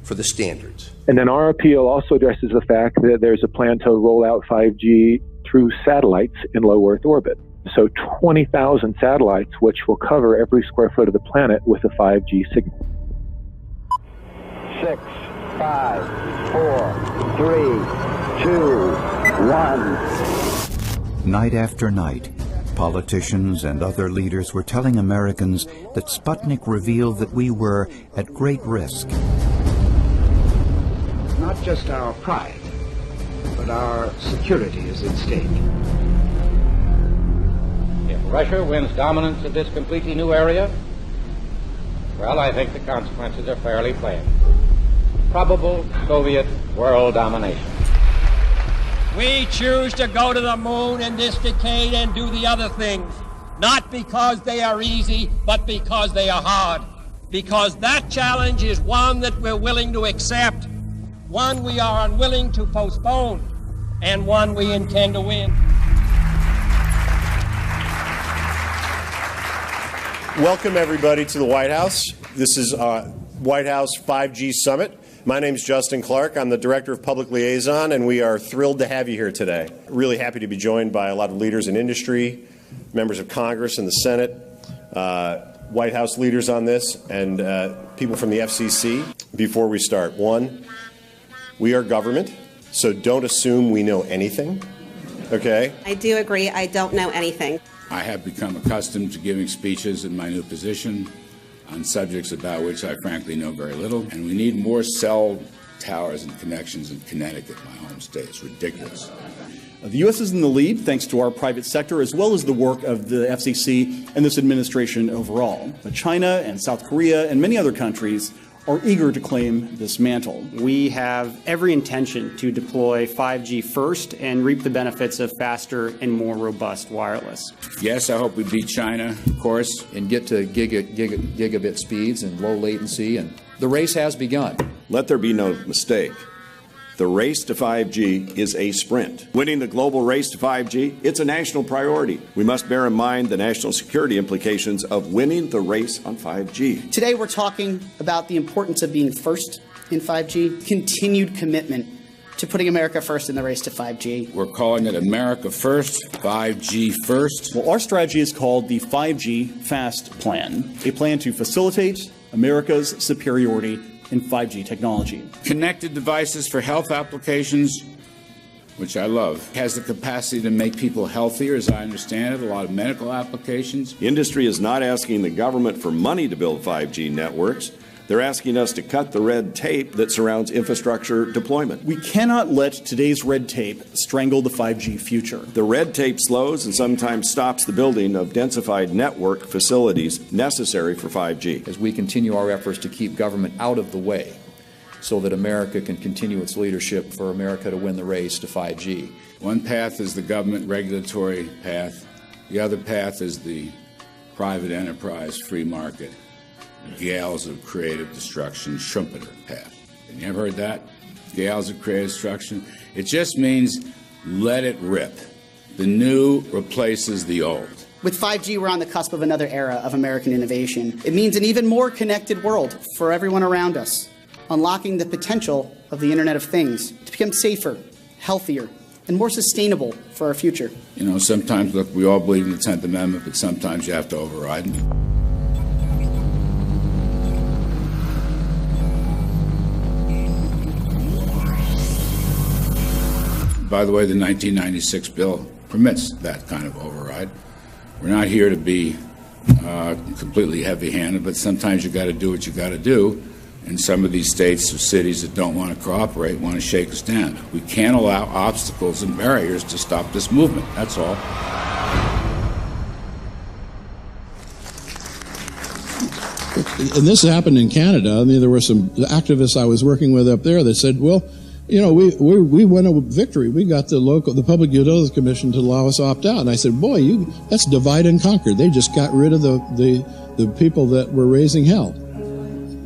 for the standards. And then our appeal also addresses the fact that there's a plan to roll out 5G through satellites in low Earth orbit. So 20,000 satellites, which will cover every square foot of the planet with a 5G signal. 6, 5, 4, 3, 2, 1. Night after night, politicians and other leaders were telling Americans that Sputnik revealed that we were at great risk. Not just our pride, but our security is at stake. If Russia wins dominance of this completely new area, well, I think the consequences are fairly plain. Probable Soviet world domination. We choose to go to the moon in this decade and do the other things, not because they are easy, but because they are hard. Because that challenge is one that we're willing to accept, one we are unwilling to postpone, and one we intend to win. Welcome, everybody, to the White House. This is White House 5G Summit. My name is Justin Clark. I'm the Director of Public Liaison, and we are thrilled to have you here today. Really happy to be joined by a lot of leaders in industry, members of Congress and the Senate, White House leaders on this, and people from the FCC. Before we start, one, we are government, so don't assume we know anything, okay? I do agree. I don't know anything. I have become accustomed to giving speeches in my new position on subjects about which I frankly know very little, and we need more cell towers and connections in Connecticut, my home state. It's ridiculous. The U.S. is in the lead thanks to our private sector as well as the work of the FCC and this administration overall. But China and South Korea and many other countries are eager to claim this mantle. We have every intention to deploy 5G first and reap the benefits of faster and more robust wireless. Yes, I hope we beat China, of course. And get to gigabit speeds and low latency, and the race has begun. Let there be no mistake. The race to 5G is a sprint. Winning the global race to 5G, it's a national priority. We must bear in mind the national security implications of winning the race on 5G. Today we're talking about the importance of being first in 5G, continued commitment to putting America first in the race to 5G. We're calling it America First, 5G First. Well, our strategy is called the 5G FAST Plan, a plan to facilitate America's superiority in 5G technology. Connected devices for health applications, which I love, has the capacity to make people healthier, as I understand it, a lot of medical applications. Industry is not asking the government for money to build 5G networks. They're asking us to cut the red tape that surrounds infrastructure deployment. We cannot let today's red tape strangle the 5G future. The red tape slows and sometimes stops the building of densified network facilities necessary for 5G. As we continue our efforts to keep government out of the way so that America can continue its leadership for America to win the race to 5G. One path is the government regulatory path. The other path is the private enterprise free market. Gales of creative destruction, Schumpeter path. Have you ever heard that? Gales of creative destruction? It just means let it rip. The new replaces the old. With 5G, we're on the cusp of another era of American innovation. It means an even more connected world for everyone around us, unlocking the potential of the Internet of Things to become safer, healthier, and more sustainable for our future. You know, sometimes, look, we all believe in the 10th Amendment, but sometimes you have to override it. By the way, the 1996 bill permits that kind of override. We're not here to be completely heavy-handed, but sometimes you got to do what you got to do. And some of these states or cities that don't want to cooperate want to shake us down. We can't allow obstacles and barriers to stop this movement. That's all. And this happened in Canada. I mean, there were some activists I was working with up there that said, well, you know, we won a victory. We got the Public Utilities Commission to allow us opt out. And I said, boy, that's divide and conquer. They just got rid of the people that were raising hell.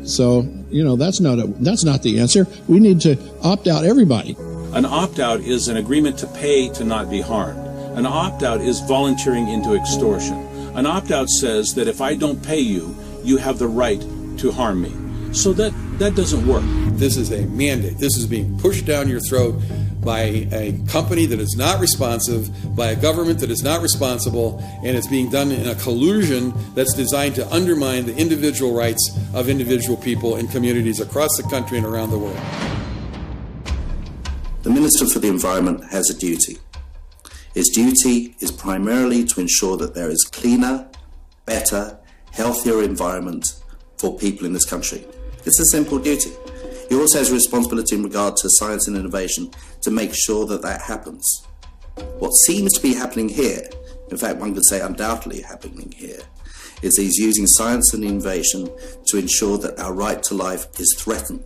So, you know, that's not the answer. We need to opt out everybody. An opt-out is an agreement to pay to not be harmed. An opt-out is volunteering into extortion. An opt-out says that if I don't pay you, you have the right to harm me. So that doesn't work. This is a mandate. This is being pushed down your throat by a company that is not responsive, by a government that is not responsible, and it's being done in a collusion that's designed to undermine the individual rights of individual people and communities across the country and around the world. The Minister for the Environment has a duty. His duty is primarily to ensure that there is cleaner, better, healthier environment for people in this country. It's a simple duty. He also has a responsibility in regard to science and innovation to make sure that that happens. What seems to be happening here, in fact one could say undoubtedly happening here, is he's using science and innovation to ensure that our right to life is threatened.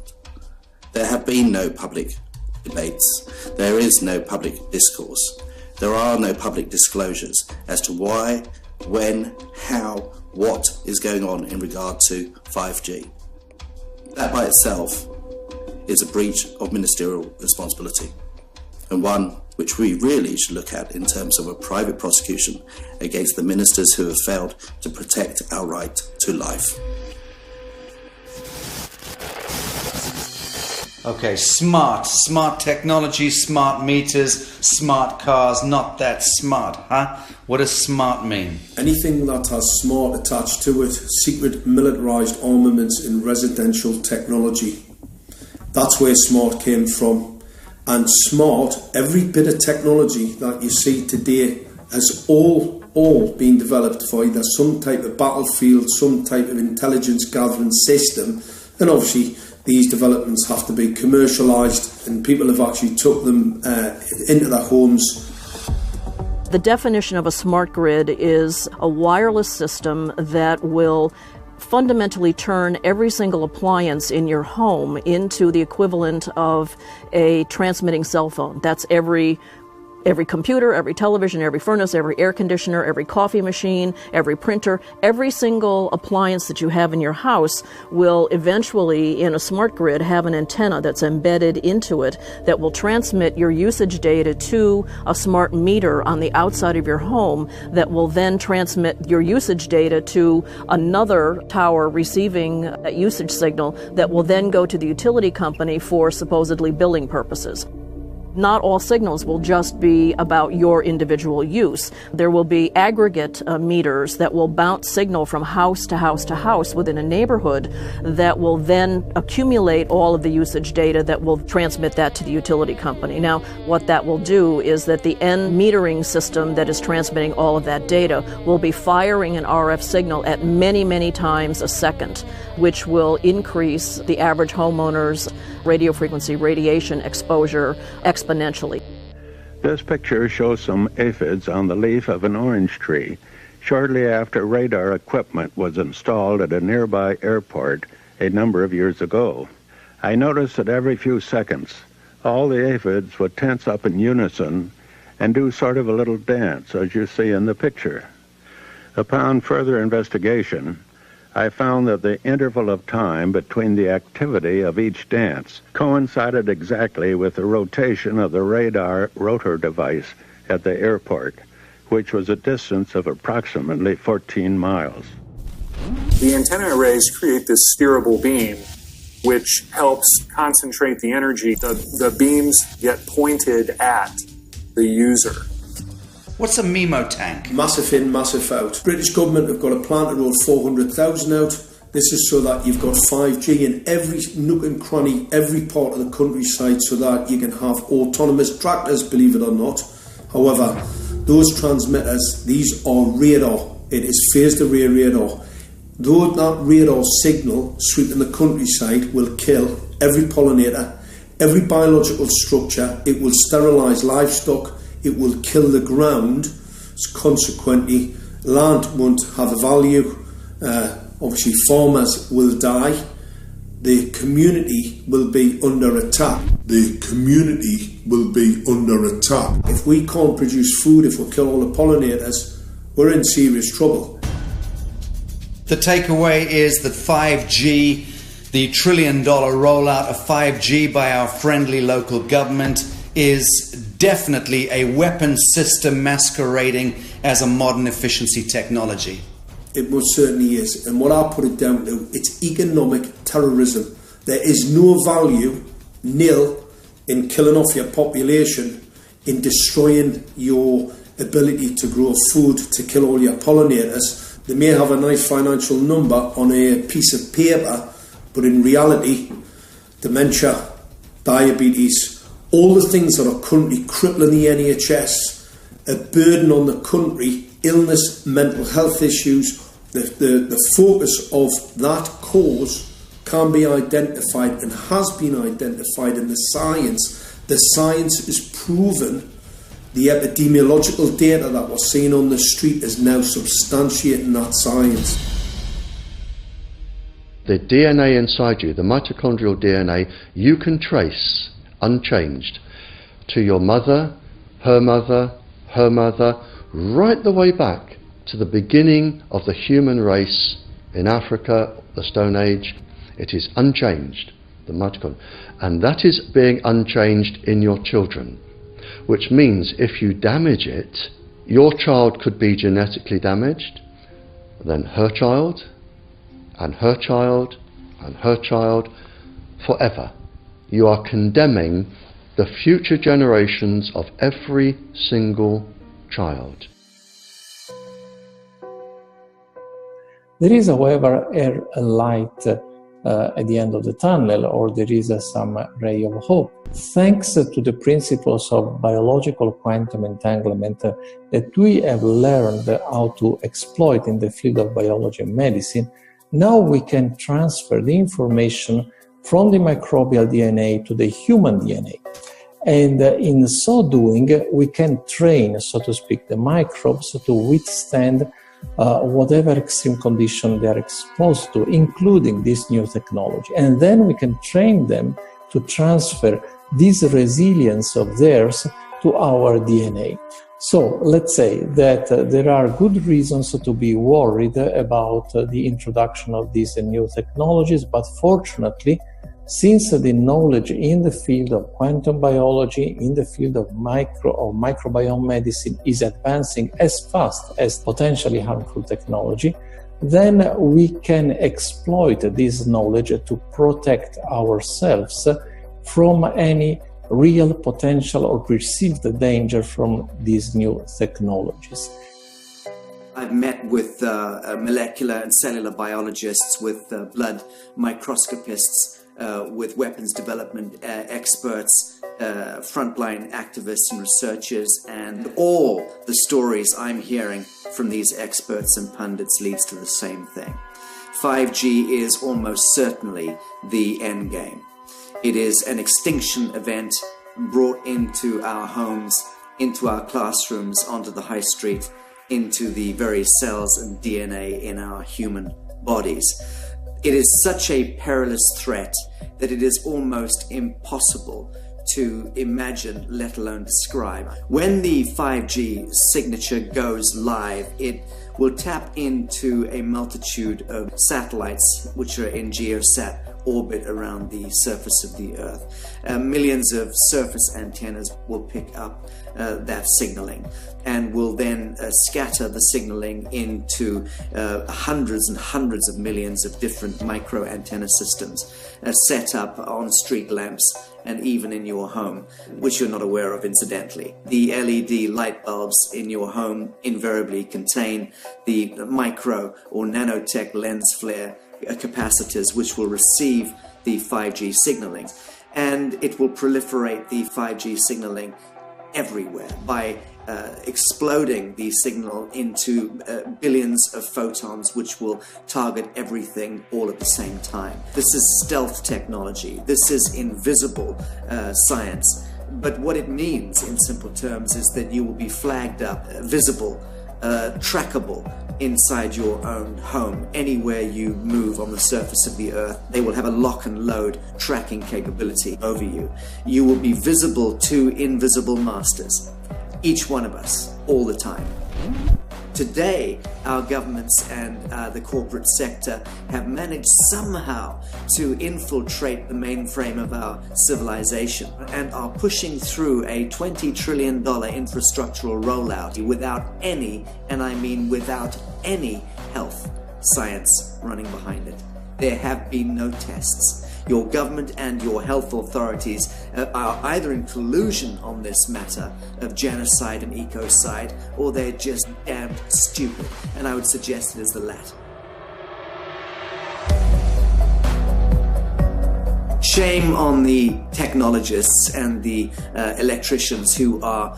There have been no public debates. There is no public discourse. There are no public disclosures as to why, when, how, what is going on in regard to 5G. That by itself is a breach of ministerial responsibility, and one which we really should look at in terms of a private prosecution against the ministers who have failed to protect our right to life. Okay, smart technology, smart meters, smart cars, not that smart, huh? What does smart mean? Anything that has smart attached to it, secret militarised armaments in residential technology. That's where smart came from. And smart, every bit of technology that you see today has all been developed for either some type of battlefield, some type of intelligence gathering system, and obviously these developments have to be commercialised, and people have actually took them into their homes. The definition of a smart grid is a wireless system that will fundamentally turn every single appliance in your home into the equivalent of a transmitting cell phone. That's every computer, every television, every furnace, every air conditioner, every coffee machine, every printer, every single appliance that you have in your house will eventually, in a smart grid, have an antenna that's embedded into it that will transmit your usage data to a smart meter on the outside of your home that will then transmit your usage data to another tower receiving a usage signal that will then go to the utility company for supposedly billing purposes. Not all signals will just be about your individual use. There will be aggregate meters that will bounce signal from house to house to house within a neighborhood that will then accumulate all of the usage data that will transmit that to the utility company. Now, what that will do is that the end metering system that is transmitting all of that data will be firing an RF signal at many, many times a second, which will increase the average homeowner's radio frequency radiation exposure exponentially. This picture shows some aphids on the leaf of an orange tree shortly after radar equipment was installed at a nearby airport a number of years ago. I noticed that every few seconds, all the aphids would tense up in unison and do sort of a little dance, as you see in the picture. Upon further investigation, I found that the interval of time between the activity of each dance coincided exactly with the rotation of the radar rotor device at the airport, which was a distance of approximately 14 miles. The antenna arrays create this steerable beam, which helps concentrate the energy. The beams get pointed at the user. What's a MIMO tank? Massive in, massive out. British government have got a plan to roll 400,000 out. This is so that you've got 5G in every nook and cranny, every part of the countryside, so that you can have autonomous tractors, believe it or not. However, those transmitters, these are radar. It is phased array radar. Though that radar signal sweeping the countryside will kill every pollinator, every biological structure, it will sterilise livestock, it will kill the ground, so consequently land won't have a value, obviously farmers will die, the community will be under attack. The community will be under attack. If we can't produce food, if we kill all the pollinators, we're in serious trouble. The takeaway is that 5G, the $1 trillion rollout of 5G by our friendly local government, is definitely a weapon system masquerading as a modern efficiency technology. It most certainly is. And what I put it down to, it's economic terrorism. There is no value, nil, in killing off your population, in destroying your ability to grow food, to kill all your pollinators. They may have a nice financial number on a piece of paper, but in reality, dementia, diabetes, all the things that are currently crippling the NHS, a burden on the country, illness, mental health issues, the focus of that cause can be identified and has been identified in the science. The science is proven. The epidemiological data that we're seeing on the street is now substantiating that science. The DNA inside you, the mitochondrial DNA, you can trace unchanged to your mother, her mother, her mother, right the way back to the beginning of the human race in Africa, the Stone Age. It is unchanged, the mitochondria, and that is being unchanged in your children, which means if you damage it, your child could be genetically damaged, then her child, and her child, and her child, forever. You are condemning the future generations of every single child. There is, however, a light at the end of the tunnel, or there is some ray of hope. Thanks to the principles of biological quantum entanglement that we have learned how to exploit in the field of biology and medicine, now we can transfer the information from the microbial DNA to the human DNA. And in so doing, we can train, so to speak, the microbes to withstand whatever extreme condition they are exposed to, including this new technology. And then we can train them to transfer this resilience of theirs to our DNA. So let's say that there are good reasons to be worried about the introduction of these new technologies, but fortunately, since the knowledge in the field of quantum biology, in the field of microbiome medicine is advancing as fast as potentially harmful technology, then we can exploit this knowledge to protect ourselves from any real potential or perceived danger from these new technologies. I've met with molecular and cellular biologists, with blood microscopists, with weapons development experts, frontline activists and researchers, and all the stories I'm hearing from these experts and pundits leads to the same thing. 5G is almost certainly the end game. It is an extinction event brought into our homes, into our classrooms, onto the high street, into the very cells and DNA in our human bodies. It is such a perilous threat that it is almost impossible to imagine, let alone describe. When the 5G signature goes live, it will tap into a multitude of satellites which are in geosat orbit around the surface of the Earth. Millions of surface antennas will pick up that signaling and will then scatter the signaling into hundreds and hundreds of millions of different micro antenna systems set up on street lamps and even in your home, which you're not aware of incidentally. The LED light bulbs in your home invariably contain the micro or nanotech lens flare capacitors which will receive the 5G signaling, and it will proliferate the 5G signaling everywhere by exploding the signal into billions of photons which will target everything all at the same time. This is stealth technology. This is invisible science. But what it means in simple terms is that you will be flagged up, visible, trackable inside your own home. Anywhere you move on the surface of the Earth, they will have a lock and load tracking capability over you. You will be visible to invisible masters, each one of us, all the time. Today, our governments and the corporate sector have managed somehow to infiltrate the mainframe of our civilization and are pushing through a $20 trillion infrastructural rollout without any, and I mean without any, health science running behind it. There have been no tests. Your government and your health authorities are either in collusion on this matter of genocide and ecocide, or they're just damned stupid, and I would suggest it is the latter. Shame on the technologists and the electricians who are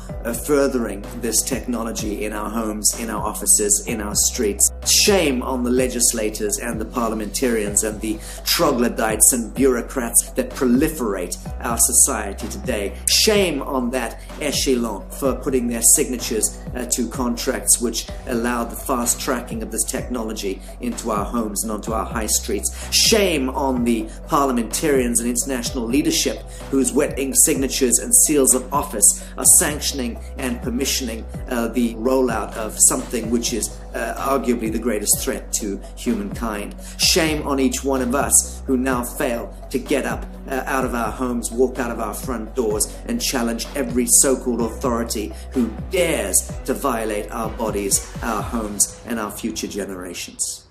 furthering this technology in our homes, in our offices, in our streets. Shame on the legislators and the parliamentarians and the troglodytes and bureaucrats that proliferate our society today. Shame on that echelon for putting their signatures to contracts which allow the fast tracking of this technology into our homes and onto our high streets. Shame on the parliamentarians and international leadership whose wetting signatures and seals of office are sanctioning and permissioning the rollout of something which is arguably the greatest threat to humankind. Shame on each one of us who now fail to get up out of our homes, walk out of our front doors, and challenge every so-called authority who dares to violate our bodies, our homes, and our future generations.